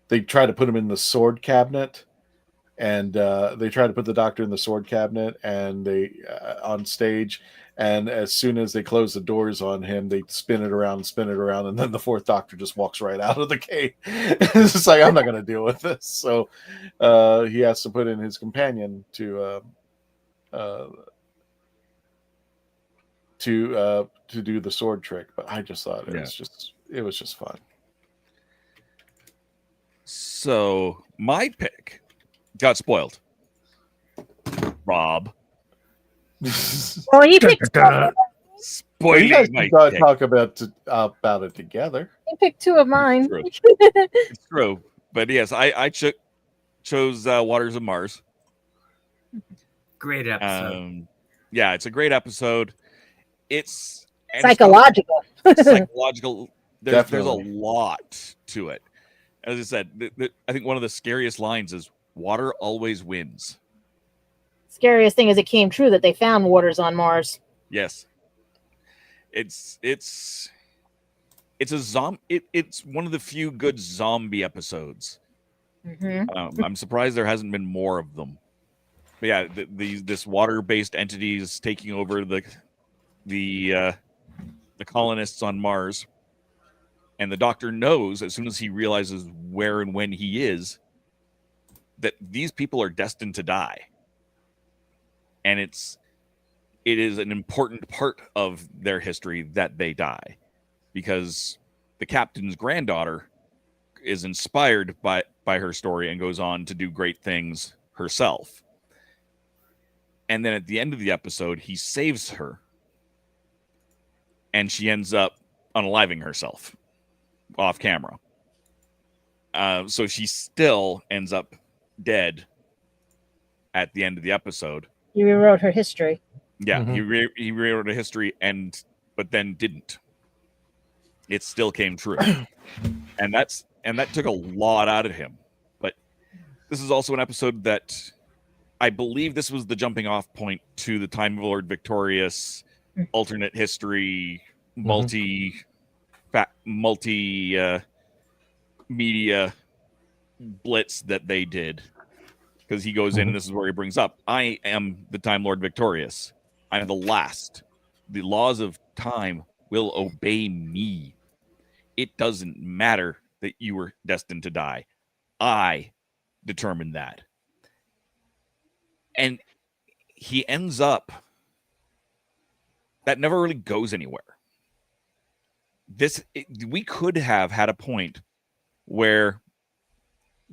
They try to put him in the sword cabinet, and they try to put the Doctor in the sword cabinet, and they on stage. And as soon as they close the doors on him, they spin it around, and then the fourth Doctor just walks right out of the cave. It's just like, I'm not going to deal with this. So he has to put in his companion to do the sword trick. But I just thought it was just fun. So my pick got spoiled. Rob. Well, he picked. Spoiling you guys my can pick. talk about it together. He picked two of mine. It's true. But yes, I chose Waters of Mars. Great episode. Yeah, it's a great episode. It's psychological. Psychological. There's a lot to it. As I said, I think one of the scariest lines is "Water always wins." Scariest thing is it came true that they found waters on Mars. Yes, it's a it's one of the few good zombie episodes. Mm-hmm. I'm surprised there hasn't been more of them. But yeah, this water-based entity is taking over the colonists on Mars, and the Doctor knows as soon as he realizes where and when he is that these people are destined to die. And it is an important part of their history that they die, because the captain's granddaughter is inspired by her story and goes on to do great things herself. And then at the end of the episode, he saves her, and she ends up unaliving herself off camera. So she still ends up dead at the end of the episode. He rewrote her history. Yeah, he rewrote a history, but then didn't. It still came true, and that took a lot out of him. But this is also an episode that I believe this was the jumping off point to the Time of Lord Victorious alternate history, multi media blitz that they did. Because he goes in, and this is where he brings up, I am the Time Lord Victorious. I am the last. The laws of time will obey me. It doesn't matter that you were destined to die. I determined that. And he ends up, that never really goes anywhere. We could have had a point where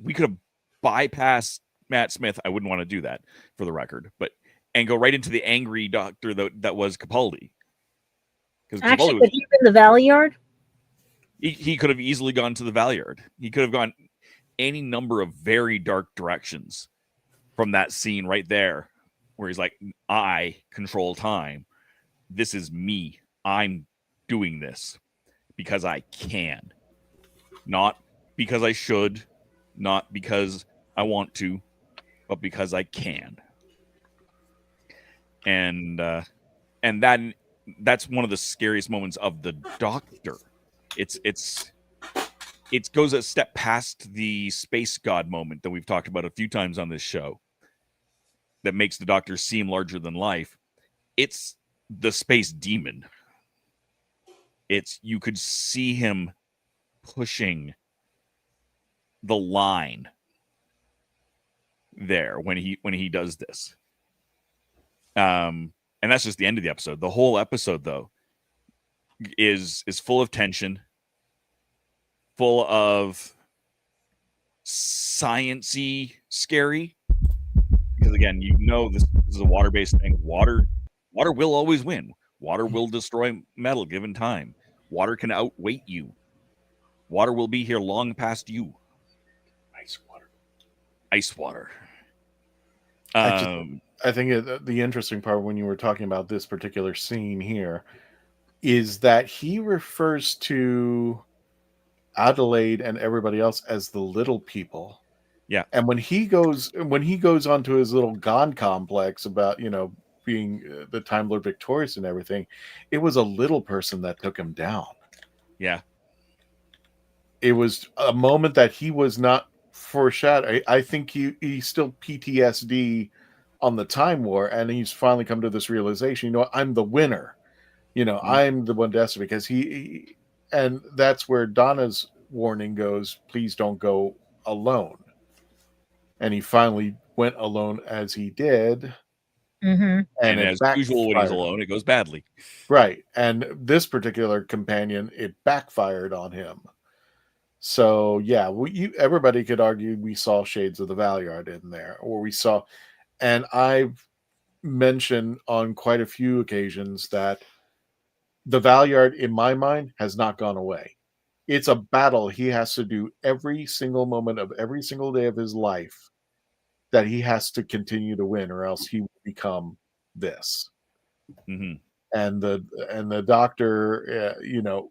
we could have bypassed Matt Smith. I wouldn't want to do that, for the record, and go right into the angry Doctor that was Capaldi. Actually, could he have been the Valley Yard? He could have easily gone to the Valley Yard. He could have gone any number of very dark directions from that scene right there, where he's like, I control time. This is me. I'm doing this because I can. Not because I should, not because I want to, but because I can. And that's one of the scariest moments of the Doctor. It's it goes a step past the space god moment that we've talked about a few times on this show that makes the Doctor seem larger than life. It's the space demon. You could see him pushing the line there when he does this. And that's just the end of the episode. The whole episode, though, is full of tension, full of science-y scary. Because again, this is a water-based thing. Water will always win. Water will destroy metal given time. Water can outweight you. Water will be here long past you. Ice water. I think the interesting part when you were talking about this particular scene here is that he refers to Adelaide and everybody else as the little people. Yeah. And when he goes onto his little God complex about, being the Time Lord victorious and everything, it was a little person that took him down. Yeah. It was a moment that he was not foreshadowed. I think he's still PTSD on the Time War, and he's finally come to this realization, I'm the winner. I'm the one destined, because he and that's where Donna's warning goes, please don't go alone. And he finally went alone as he did. Mm-hmm. And as usual, when he's alone, it goes badly. Right. And this particular companion, it backfired on him. So, yeah, everybody could argue we saw shades of the Valeyard in there, or we saw, and I've mentioned on quite a few occasions that the Valeyard, in my mind, has not gone away. It's a battle he has to do every single moment of every single day of his life that he has to continue to win, or else he will become this. Mm-hmm. And the Doctor,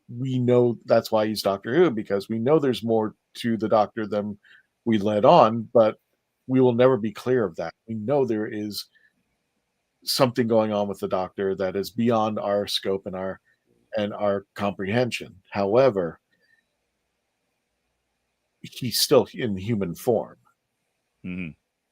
we know that's why he's Doctor Who, because we know there's more to the Doctor than we let on, but we will never be clear of that. We know there is something going on with the Doctor that is beyond our scope and our comprehension. However, he's still in human form. Mm-hmm.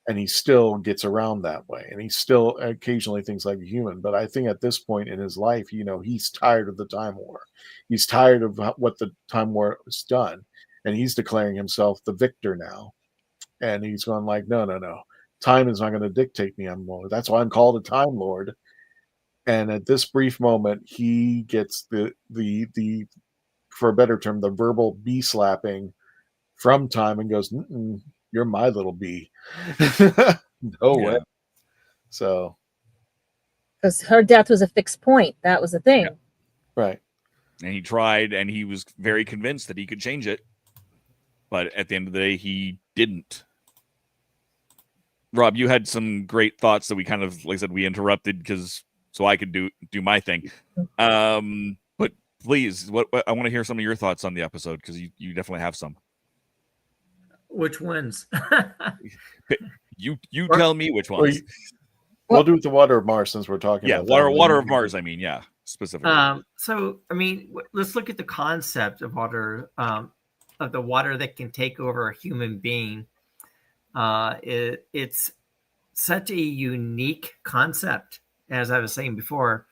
And he still gets around that way, and he still occasionally thinks like a human. But I think at this point in his life, he's tired of the Time War. He's tired of what the Time War has done, and he's declaring himself the victor now. And he's going like, no. Time is not going to dictate me anymore. That's why I'm called a Time Lord. And at this brief moment, he gets the for a better term, the verbal bee slapping from Time, and goes, you're my little bee. No way. So, because her death was a fixed point. That was the thing. Yeah. Right. And he tried, and he was very convinced that he could change it. But at the end of the day, he didn't. Rob, you had some great thoughts that we kind of, like I said, we interrupted so I could do my thing. But please, what I want to hear some of your thoughts on the episode, because you definitely have some. Which ones? You tell me which ones. We'll do with the Water of Mars, since we're talking about water of Mars. I mean, specifically. So, I mean, let's look at the concept of water, of the water that can take over a human being. It's such a unique concept, as I was saying before.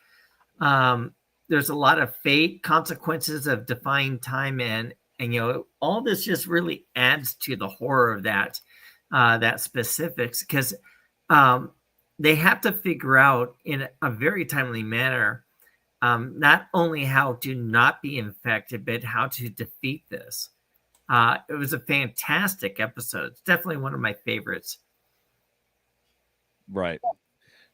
There's a lot of fate, consequences of defying time, and all this just really adds to the horror of that specifics, because they have to figure out in a very timely manner not only how to not be infected, but how to defeat this. It was a fantastic episode. It's definitely one of my favorites. Right.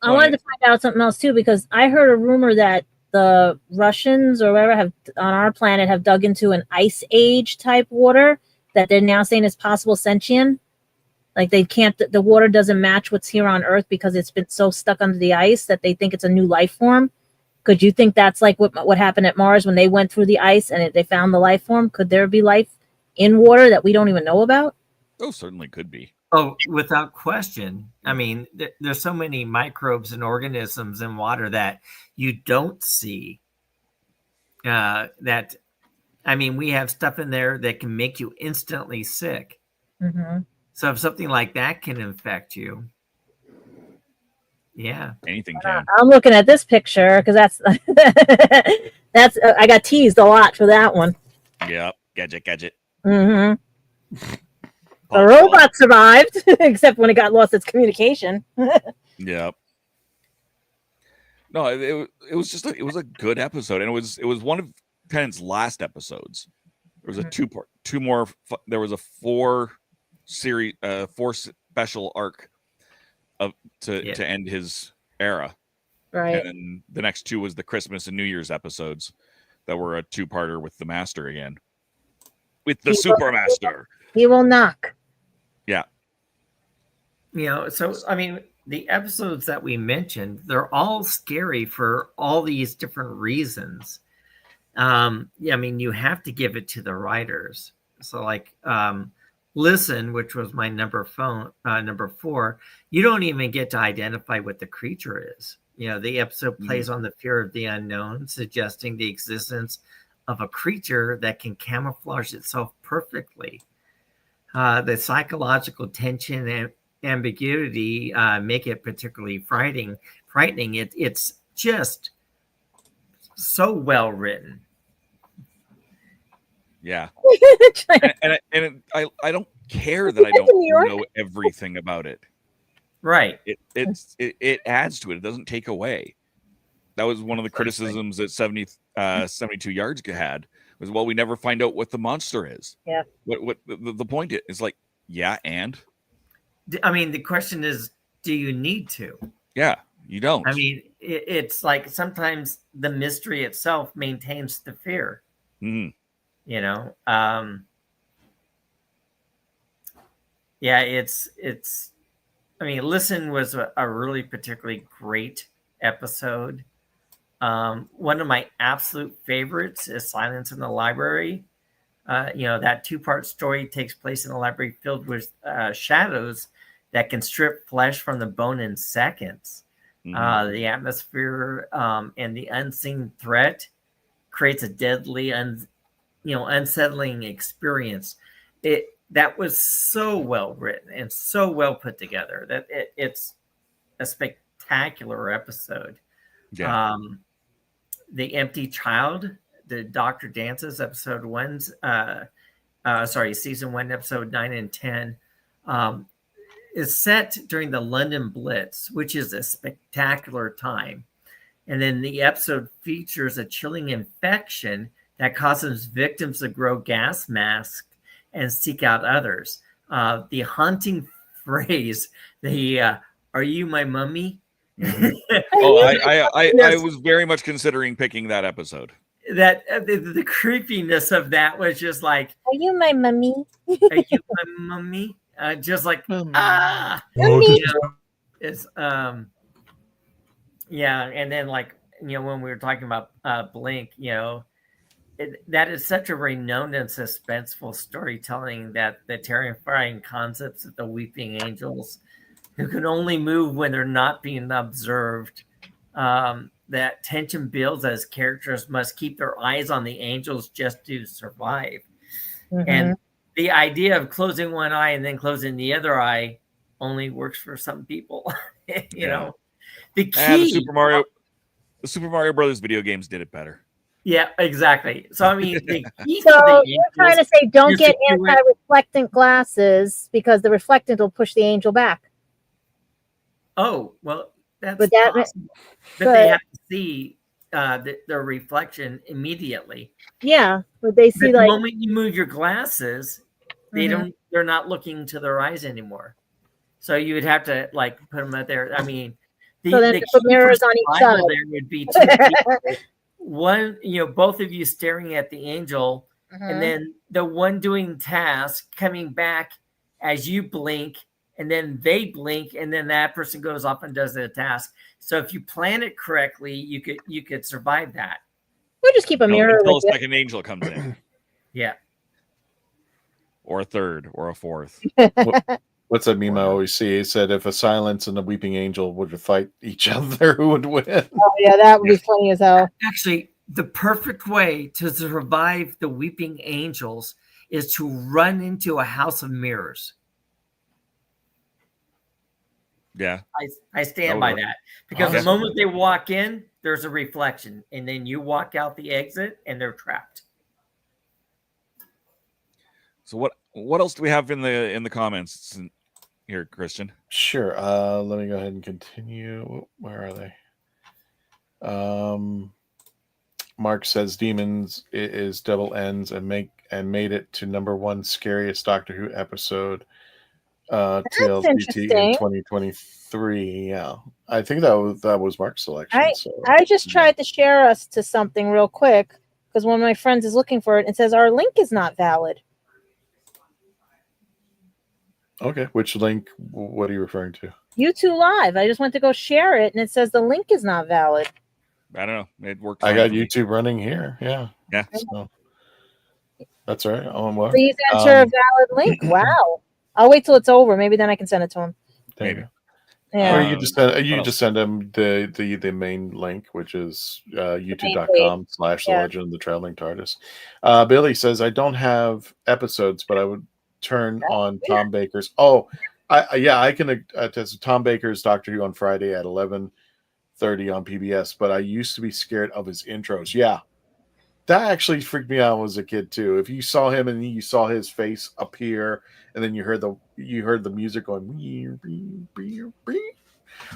I wanted to find out something else too, because I heard a rumor that the Russians or whatever have on our planet have dug into an ice age type water that they're now saying is possible sentient. Like the water doesn't match what's here on Earth because it's been so stuck under the ice that they think it's a new life form. Could you think that's like what happened at Mars when they went through the ice and they found the life form? Could there be life in water that we don't even know about? Oh, certainly could be. Oh, without question. I mean, there's so many microbes and organisms in water that you don't see. That I mean, we have stuff in there that can make you instantly sick. Mm-hmm. So if something like that can infect you, yeah, Anything can. I'm looking at this picture because that's that's I got teased a lot for that one. Yeah, gadget. Mm-hmm. Pop, The robot survived, except when it got lost its communication. Yeah. No, it was just it was a good episode, and it was one of Tennant's last episodes. There was a two more. There was a four special arc to end his era, Right. and then the next two was the Christmas and New Year's episodes that were a two-parter with the Master again, with the Super Master. He will knock. Yeah. So I mean, the episodes that we mentioned, they're all scary for all these different reasons. I mean, you have to give it to the writers. So like Listen, which was my number 4, you don't even get to identify what the creature is. The episode plays on the fear of the unknown, suggesting the existence of a creature that can camouflage itself perfectly. The psychological tension and ambiguity make it particularly frightening. It's just so well written. Yeah, and I don't care that I don't know everything about it. Right. It adds to it. It doesn't take away. That was one of the criticisms that 72 Yards had, was, well, we never find out what the monster is. Yeah. What the point is, like, yeah, and I mean, the question is, do you need to? Yeah, you don't. I mean, it's like sometimes the mystery itself maintains the fear. Mm-hmm. Yeah, it's I mean, Listen was a really particularly great episode. One of my absolute favorites is Silence in the Library. That 2-part story takes place in a library filled with shadows that can strip flesh from the bone in seconds. Mm-hmm. The atmosphere and the unseen threat creates a deadly unsettling experience. That was so well written and so well put together that it's a spectacular episode. Yeah. The Empty Child, the Doctor Dances, episode 1's season 1, episode 9 and 10, is set during the London Blitz, which is a spectacular time. And then the episode features a chilling infection that causes victims to grow gas masks and seek out others. The haunting phrase, "Are you my mummy?" Oh, I was very much considering picking that episode. That the creepiness of that was just like, "Are you my mummy? Are you my mummy?" Just like Mummy. It's and then like when we were talking about Blink, that is such a renowned and suspenseful storytelling, that the terrifying concepts of the weeping angels who can only move when they're not being observed. That tension builds as characters must keep their eyes on the angels just to survive. Mm-hmm. And the idea of closing one eye and then closing the other eye only works for some people. The key. The Super Mario Brothers video games did it better. Yeah, exactly. So I mean, the key so you're trying to say don't get anti-reflectant glasses because the reflectant will push the angel back. Oh, well, that's possible. But they have to see their reflection immediately. Yeah, but they see the like moment you move your glasses, they're not looking to their eyes anymore. So you would have to like put them out there. I mean, the put mirrors on each side. There would be 2 people. One, both of you staring at the angel, and then the one doing task coming back as you blink, and then they blink, and then that person goes off and does the task. So if you plan it correctly, you could survive that. We'll just keep a mirror until a second angel comes in. Yeah. Or a third, or a fourth. What's that meme I always see? It said, if a silence and a weeping angel would fight each other, who would win? Oh yeah, that would be funny as hell. Actually, the perfect way to survive the weeping angels is to run into a house of mirrors. Yeah. I stand by that because the moment they walk in, there's a reflection, and then you walk out the exit, and they're trapped. So what else do we have in the comments here, Christian? Sure. Let me go ahead and continue. Where are they? Mark says Demons is double ends and made it to #1 scariest Doctor Who episode. TLDT in 2023. Yeah, I think that was Mark's selection. I just tried to share us to something real quick because one of my friends is looking for it and says our link is not valid. Okay, which link? What are you referring to? YouTube Live. I just went to go share it and it says the link is not valid. I don't know. It worked. I got YouTube running here. Yeah. So that's all right. Please enter a valid link. Wow. I'll wait till it's over. Maybe then I can send it to him. Maybe. Yeah. Or you just send him the main link, which is youtube.com/The Legend of the Traveling TARDIS. Billy says, I don't have episodes, but I would turn on Tom Baker's. I can attest Tom Baker's Doctor Who on Friday at 11:30 on PBS, but I used to be scared of his intros. Yeah. That actually freaked me out as a kid too. If you saw him and you saw his face appear, and then you heard the music going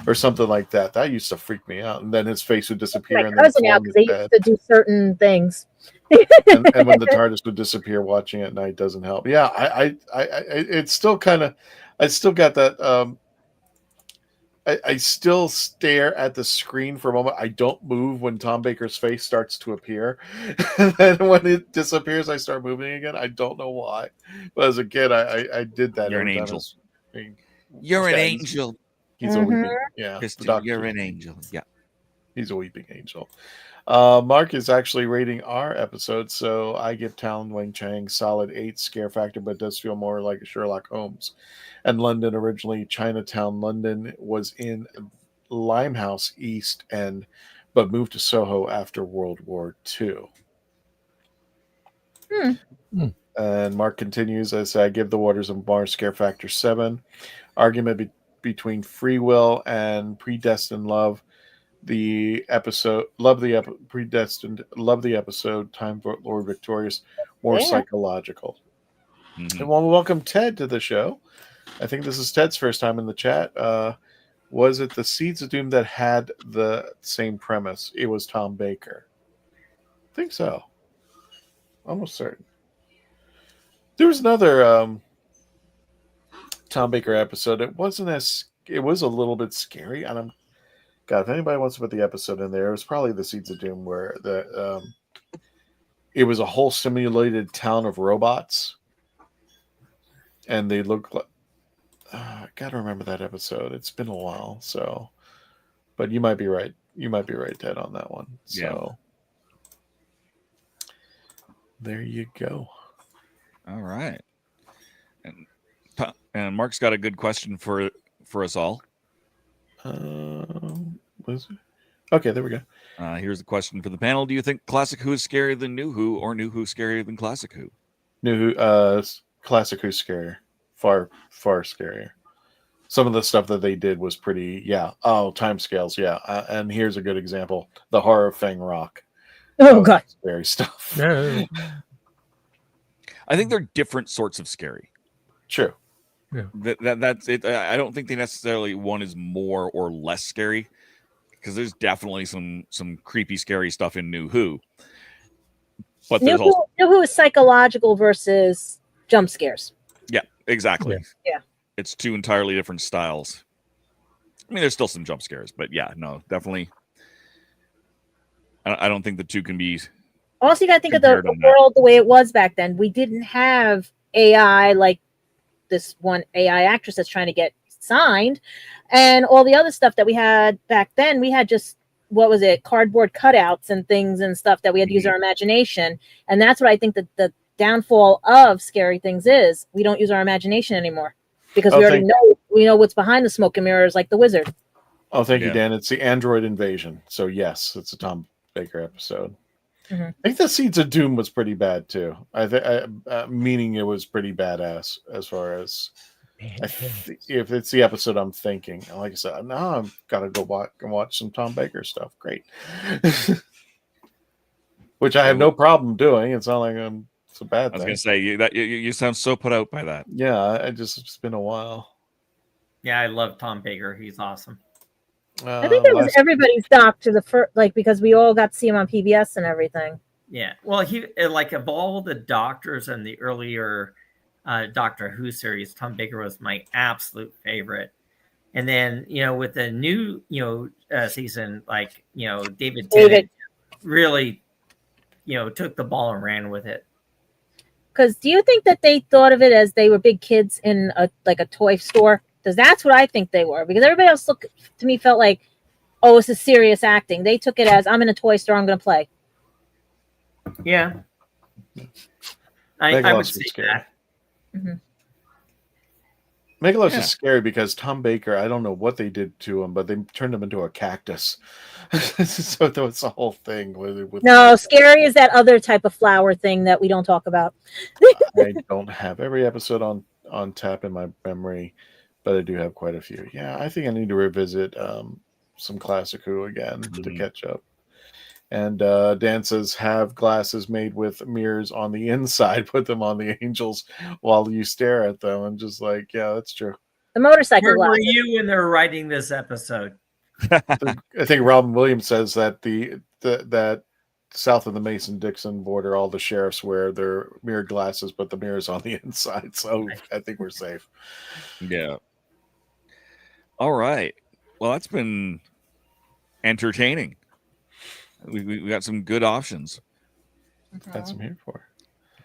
or something like that, that used to freak me out. And then his face would disappear. My cousin out because they used to do certain things. and when the TARDIS would disappear, watching at night doesn't help. Yeah, I it's still kind of, I still got that. I still stare at the screen for a moment. I don't move when Tom Baker's face starts to appear. And then when it disappears, I start moving again. I don't know why. But as a kid, I did that. You're an angel. You're an angel. He's a weeping. Yeah. You're an angel. Yeah. He's a weeping angel. Mark is actually rating our episode, so I give Talon Wing Chang solid 8 scare factor, but it does feel more like a Sherlock Holmes. And London originally, Chinatown, London was in Limehouse East End, but moved to Soho after World War II. And Mark continues, as I give The Waters of Mars scare factor 7. Argument between free will and predestined love. The episode, predestined, love the episode. Time for Lord Victorious, more psychological. And welcome Ted to the show. I think this is Ted's first time in the chat. Was it the Seeds of Doom that had the same premise? It was Tom Baker. I think so. Almost certain. There was another Tom Baker episode. It was a little bit scary. And God, if anybody wants to put the episode in there, it was probably the Seeds of Doom, where it was a whole simulated town of robots, and they look like. I gotta remember that episode. It's been a while, so. But you might be right. You might be right, Ted, on that one. So. There you go. All right. And Mark's got a good question for us all. Okay, there we go. Here's the question for the panel. Do you think Classic Who is scarier than New Who, or New Who scarier than Classic Who? New Who, Classic Who's scarier. Far scarier. Some of the stuff that they did was pretty, timescales, and here's a good example. The Horror of Fang Rock. Oh, God. Scary stuff. Yeah. I think they're different sorts of scary. True. Yeah. That's it. I don't think they necessarily one is more or less scary, because there's definitely some creepy, scary stuff in New Who. But New Who is psychological versus jump scares. Yeah, exactly. Yeah. It's two entirely different styles. I mean, there's still some jump scares, but yeah, no, definitely. I don't think the two can be. Also, you got to think of the world the way it was back then. We didn't have AI like this one AI actress that's trying to get signed, and all the other stuff that we had back then. We had just, what was it, cardboard cutouts and things and stuff that we had to use our imagination. And that's what I think that the downfall of scary things is. We don't use our imagination anymore because we know what's behind the smoke and mirrors, like the wizard. Oh, thank you, Dan. It's the android invasion. So yes, it's a Tom Baker episode. Mhm. I think the Seeds of Doom was pretty bad too. Meaning it was pretty badass as far as if it's the episode I'm thinking. Like I said, now I've got to go watch some Tom Baker stuff. Great, which I have no problem doing. It's not like it's a bad thing. I was going to say you sound so put out by that. Yeah, it's been a while. Yeah, I love Tom Baker. He's awesome. I think it was everybody's doc to the first, like, because we all got to see him on PBS and everything. Yeah, well, he like of all the doctors in the earlier Doctor Who series, Tom Baker was my absolute favorite. And then with the new season, like David Tennant really took the ball and ran with it. Because do you think that they thought of it as they were big kids in a toy store? Because that's what I think they were. Because everybody else to me felt like, oh, this is serious acting. They took it as, I'm in a toy store, I'm going to play. Yeah, I would say that. Mm-hmm. Megalos is scary because Tom Baker, I don't know what they did to him, but they turned him into a cactus. So it's a whole thing. No, scary is that other type of flower thing that we don't talk about. I don't have every episode on tap in my memory, but I do have quite a few. Yeah, I think I need to revisit some classic Who again to catch up. And Dan says, have glasses made with mirrors on the inside. Put them on the angels while you stare at them. I'm just like, yeah, that's true. The motorcycle. Where were you when they were writing this episode? I think Robin Williams says that that south of the Mason-Dixon border, all the sheriffs wear their mirror glasses, but the mirror's on the inside. So I think we're safe. Yeah. All right. Well, that's been entertaining. We got some good options. That's what I'm here for.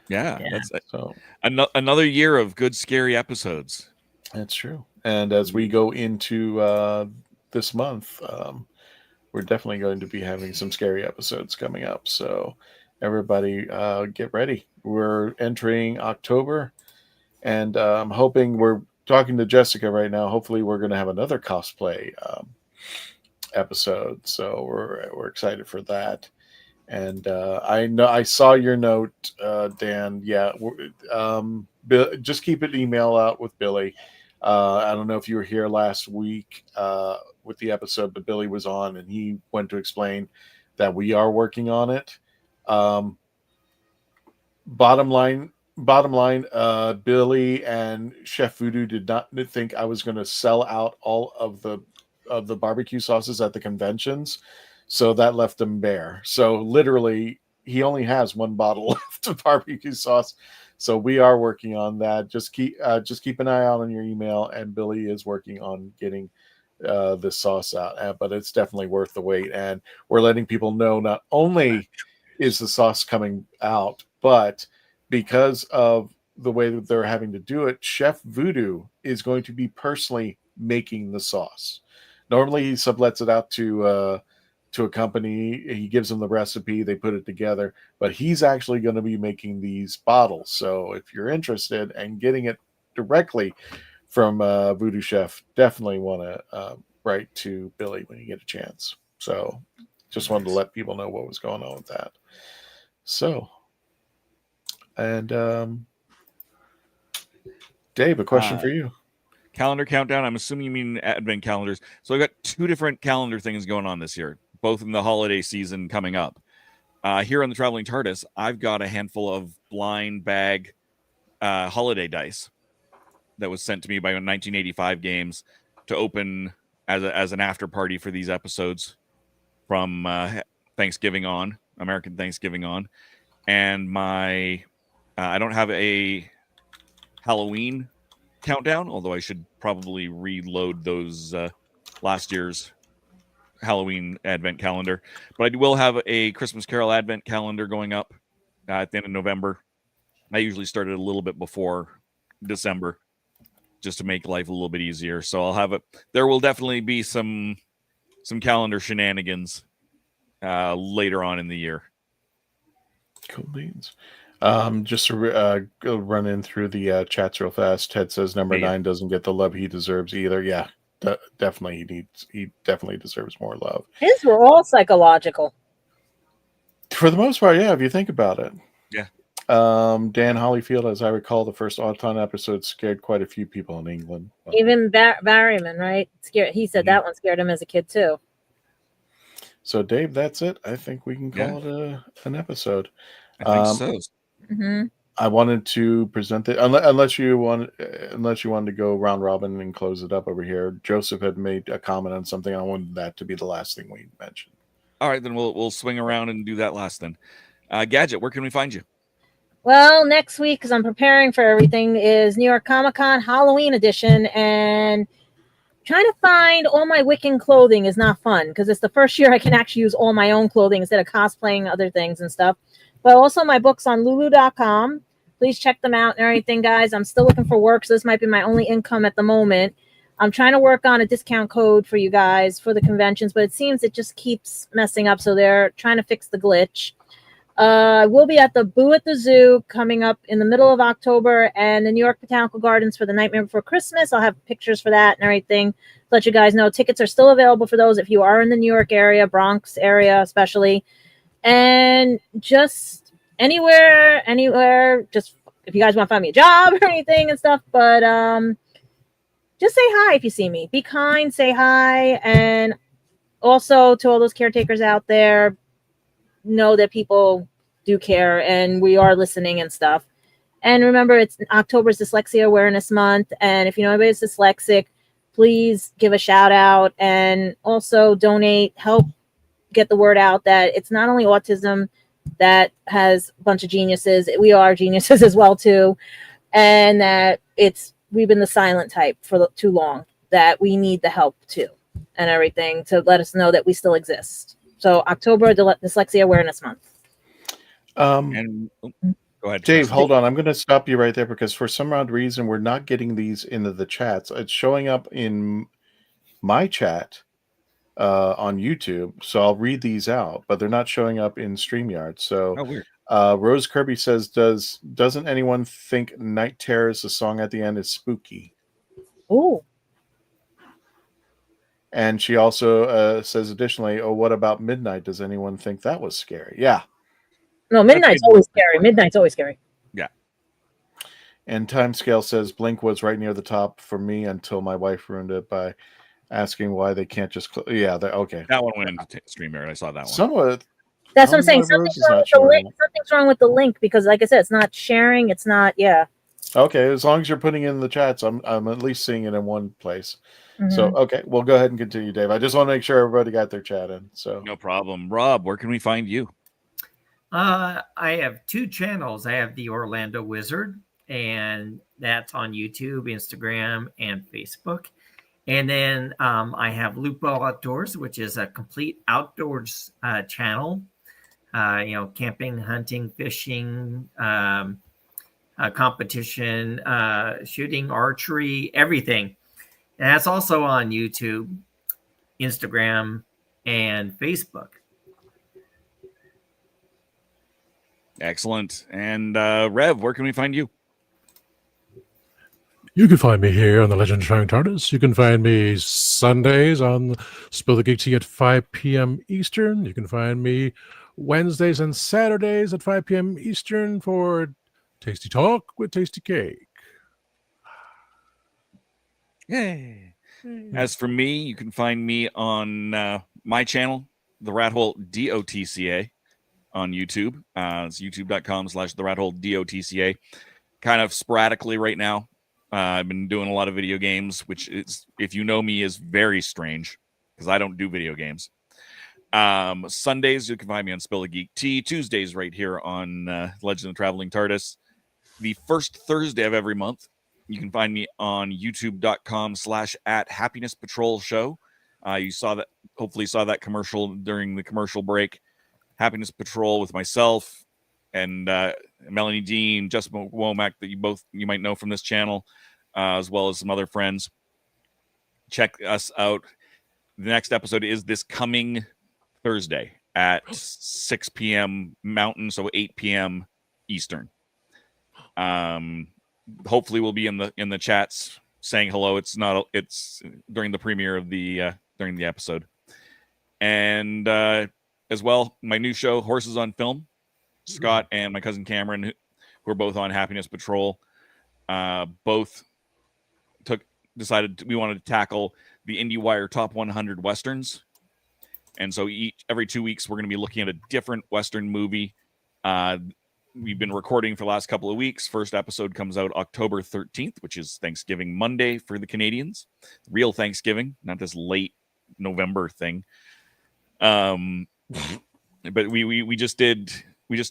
Yeah. That's so another year of good scary episodes. That's true. And as we go into this month, we're definitely going to be having some scary episodes coming up. So everybody get ready. We're entering October, and I'm hoping, we're talking to Jessica right now. Hopefully we're going to have another cosplay episode, so we're excited for that. And I know I saw your note, Dan. Yeah, just keep an email out with Billy. I don't know if you were here last week with the episode, but Billy was on and he went to explain that we are working on it. Bottom line, Billy and Chef Voodoo did not think I was going to sell out all of the barbecue sauces at the conventions, so that left him bare. So literally he only has one bottle left of barbecue sauce. So we are working on that. Just keep an eye out on your email, and Billy is working on getting the sauce out, but it's definitely worth the wait. And we're letting people know not only is the sauce coming out, but because of the way that they're having to do it, Chef Voodoo is going to be personally making the sauce. Normally he sublets it out to a company. He gives them the recipe, they put it together, but he's actually going to be making these bottles. So if you're interested in getting it directly from Voodoo Chef, definitely want to write to Billy when you get a chance. So just wanted to let people know what was going on with that. So, and Dave, a question for you. Calendar countdown. I'm assuming you mean advent calendars. So I've got two different calendar things going on this year, both in the holiday season coming up. Here on the Traveling TARDIS, I've got a handful of blind bag holiday dice that was sent to me by 1985 Games to open as an after party for these episodes from Thanksgiving on, American Thanksgiving on. And my I don't have a Halloween countdown, although I should probably reload those last year's Halloween advent calendar. But I will have a Christmas Carol advent calendar going up at the end of November. I usually start it a little bit before December just to make life a little bit easier. So I'll have it. There will definitely be some calendar shenanigans later on in the year. Cool beans. Just to run in through the chats real fast. Ted says number 9 doesn't get the love he deserves either. Yeah, definitely he definitely deserves more love. His were all psychological. For the most part, yeah, if you think about it. Yeah. Dan Hollyfield, as I recall, the first Auton episode scared quite a few people in England. Well, Even Barryman, right? Scared. He said that one scared him as a kid too. so, Dave, that's it. I think we can call it an episode. I think so. Mm-hmm. I wanted to present it unless you wanted to go round robin and close it up over here. Joseph had made a comment on something. I wanted that to be the last thing we mentioned. All right, then we'll swing around and do that last then. Gadget, where can we find you? Well, next week, because I'm preparing for everything, is New York Comic Con Halloween edition, and trying to find all my Wiccan clothing is not fun because it's the first year I can actually use all my own clothing instead of cosplaying other things and stuff. But also my books on Lulu.com. Please check them out and everything, guys. I'm still looking for work, so this might be my only income at the moment. I'm trying to work on a discount code for you guys for the conventions, but it seems it just keeps messing up, so they're trying to fix the glitch. We'll be at the Boo at the Zoo coming up in the middle of October, and the New York Botanical Gardens for the Nightmare Before Christmas. I'll have pictures for that and everything to let you guys know. Tickets are still available for those if you are in the New York area, Bronx area especially. And just anywhere, just if you guys want to find me a job or anything and stuff. But just say hi if you see me. Be kind, say hi. And also to all those caretakers out there, know that people do care and we are listening and stuff. And remember, it's October's Dyslexia Awareness Month. And if you know anybody that's dyslexic, please give a shout out and also donate, help get the word out that it's not only autism that has a bunch of geniuses. We are geniuses as well, too. And that we've been the silent type for too long, that we need the help, too, and everything to let us know that we still exist. So October, Dyslexia Awareness Month. And go ahead, Dave, hold on. I'm going to stop you right there because for some odd reason, we're not getting these into the chats. It's showing up in my chat on YouTube, so I'll read these out, but they're not showing up in StreamYard. So, weird. Rose Kirby says, doesn't anyone think Night Terrors, the song at the end, is spooky? Ooh. And she also says additionally, what about Midnight? Does anyone think that was scary? Yeah. No, Midnight's always scary. Midnight's always scary. Yeah. And Timescale says Blink was right near the top for me until my wife ruined it by asking why they can't just okay. That one went into StreamYard. I saw that one. Somewhat. That's what I'm saying. Something's wrong with the link because, like I said, it's not sharing. It's not. Yeah. Okay, as long as you're putting it in the chats, I'm at least seeing it in one place. Mm-hmm. So okay, we'll go ahead and continue, Dave. I just want to make sure everybody got their chat in. So no problem. Rob, where can we find you? I have two channels. I have the Orlando Wizard, and that's on YouTube, Instagram, and Facebook. And then I have Lupo Outdoors, which is a complete outdoors channel. Camping, hunting, fishing, competition, shooting, archery, everything. And that's also on YouTube, Instagram, and Facebook. Excellent. And Rev, where can we find you? You can find me here on the Legend of Traveling TARDIS. You can find me Sundays on Spill the Geek Tea at 5 p.m. Eastern. You can find me Wednesdays and Saturdays at 5 p.m. Eastern for Tasty Talk with Tasty Cake. Yay. As for me, you can find me on my channel, The Rat Hole DOTCA, on YouTube. It's youtube.com/The Rat Hole DOTCA. Kind of sporadically right now. I've been doing a lot of video games, which is, if you know me, is very strange because I don't do video games. Sundays, you can find me on Spill the Geek Tea. Tuesdays, right here on Legend of Traveling TARDIS. The first Thursday of every month, you can find me on youtube.com/@HappinessPatrolShow. You hopefully saw that commercial during the commercial break. Happiness Patrol with myself and Melanie Dean, Justin Womack, that you might know from this channel, as well as some other friends. Check us out. The next episode is this coming Thursday at 6 p.m. Mountain, so 8 p.m. Eastern. Hopefully we'll be in the chats saying hello. It's during the premiere of during the episode. And as well, my new show, Horses on Film. Scott and my cousin Cameron, who are both on Happiness Patrol, both decided we wanted to tackle the IndieWire Top 100 Westerns. And so every 2 weeks, we're going to be looking at a different Western movie. We've been recording for the last couple of weeks. First episode comes out October 13th, which is Thanksgiving Monday for the Canadians. Real Thanksgiving, not this late November thing. But we just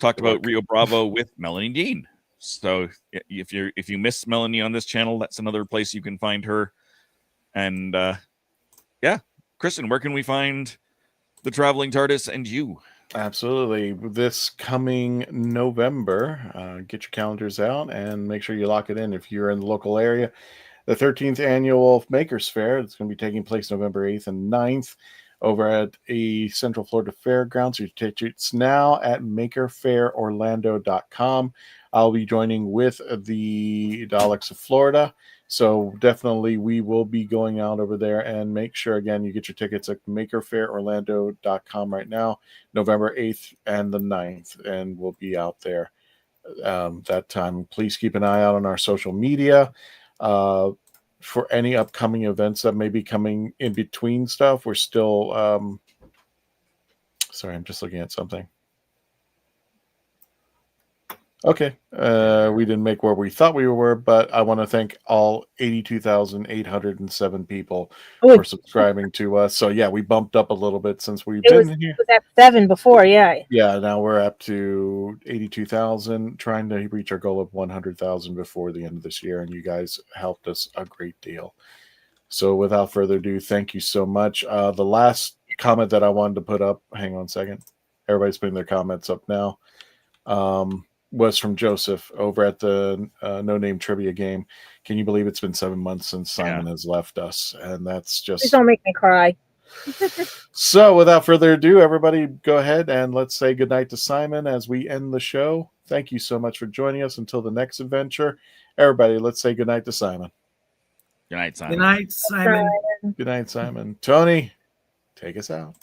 talked about Rio Bravo with Melanie Dean. So if you miss Melanie on this channel, that's another place you can find her. And yeah, Kristen, where can we find the Traveling TARDIS and you? Absolutely. This coming November, get your calendars out and make sure you lock it in if you're in the local area. The 13th annual Makers Fair, it's going to be taking place November 8th and 9th over at a Central Florida Fairgrounds. Your tickets now at makerfairorlando.com. I'll be joining with the Daleks of Florida. So definitely we will be going out over there, and make sure, again, you get your tickets at makerfairorlando.com right now, November 8th and the 9th, and we'll be out there that time. Please keep an eye out on our social media for any upcoming events that may be coming in between stuff. We're still sorry, I'm just looking at something. Okay, we didn't make where we thought we were, but I want to thank all 82,807 people for subscribing to us. So yeah, we bumped up a little bit since we've been here. It was at 7 before, yeah. Yeah, now we're up to 82,000, trying to reach our goal of 100,000 before the end of this year, and you guys helped us a great deal. So without further ado, thank you so much. The last comment that I wanted to put up, hang on a second. Everybody's putting their comments up now. Was from Joseph over at the No Name Trivia game. Can you believe it's been 7 months since Simon has left us? And that's just... Please don't make me cry. So without further ado, everybody go ahead and let's say goodnight to Simon as we end the show. Thank you so much for joining us until the next adventure. Everybody, let's say goodnight to Simon. Good night, Simon. Good night, Simon. Good night, Simon. Tony, take us out.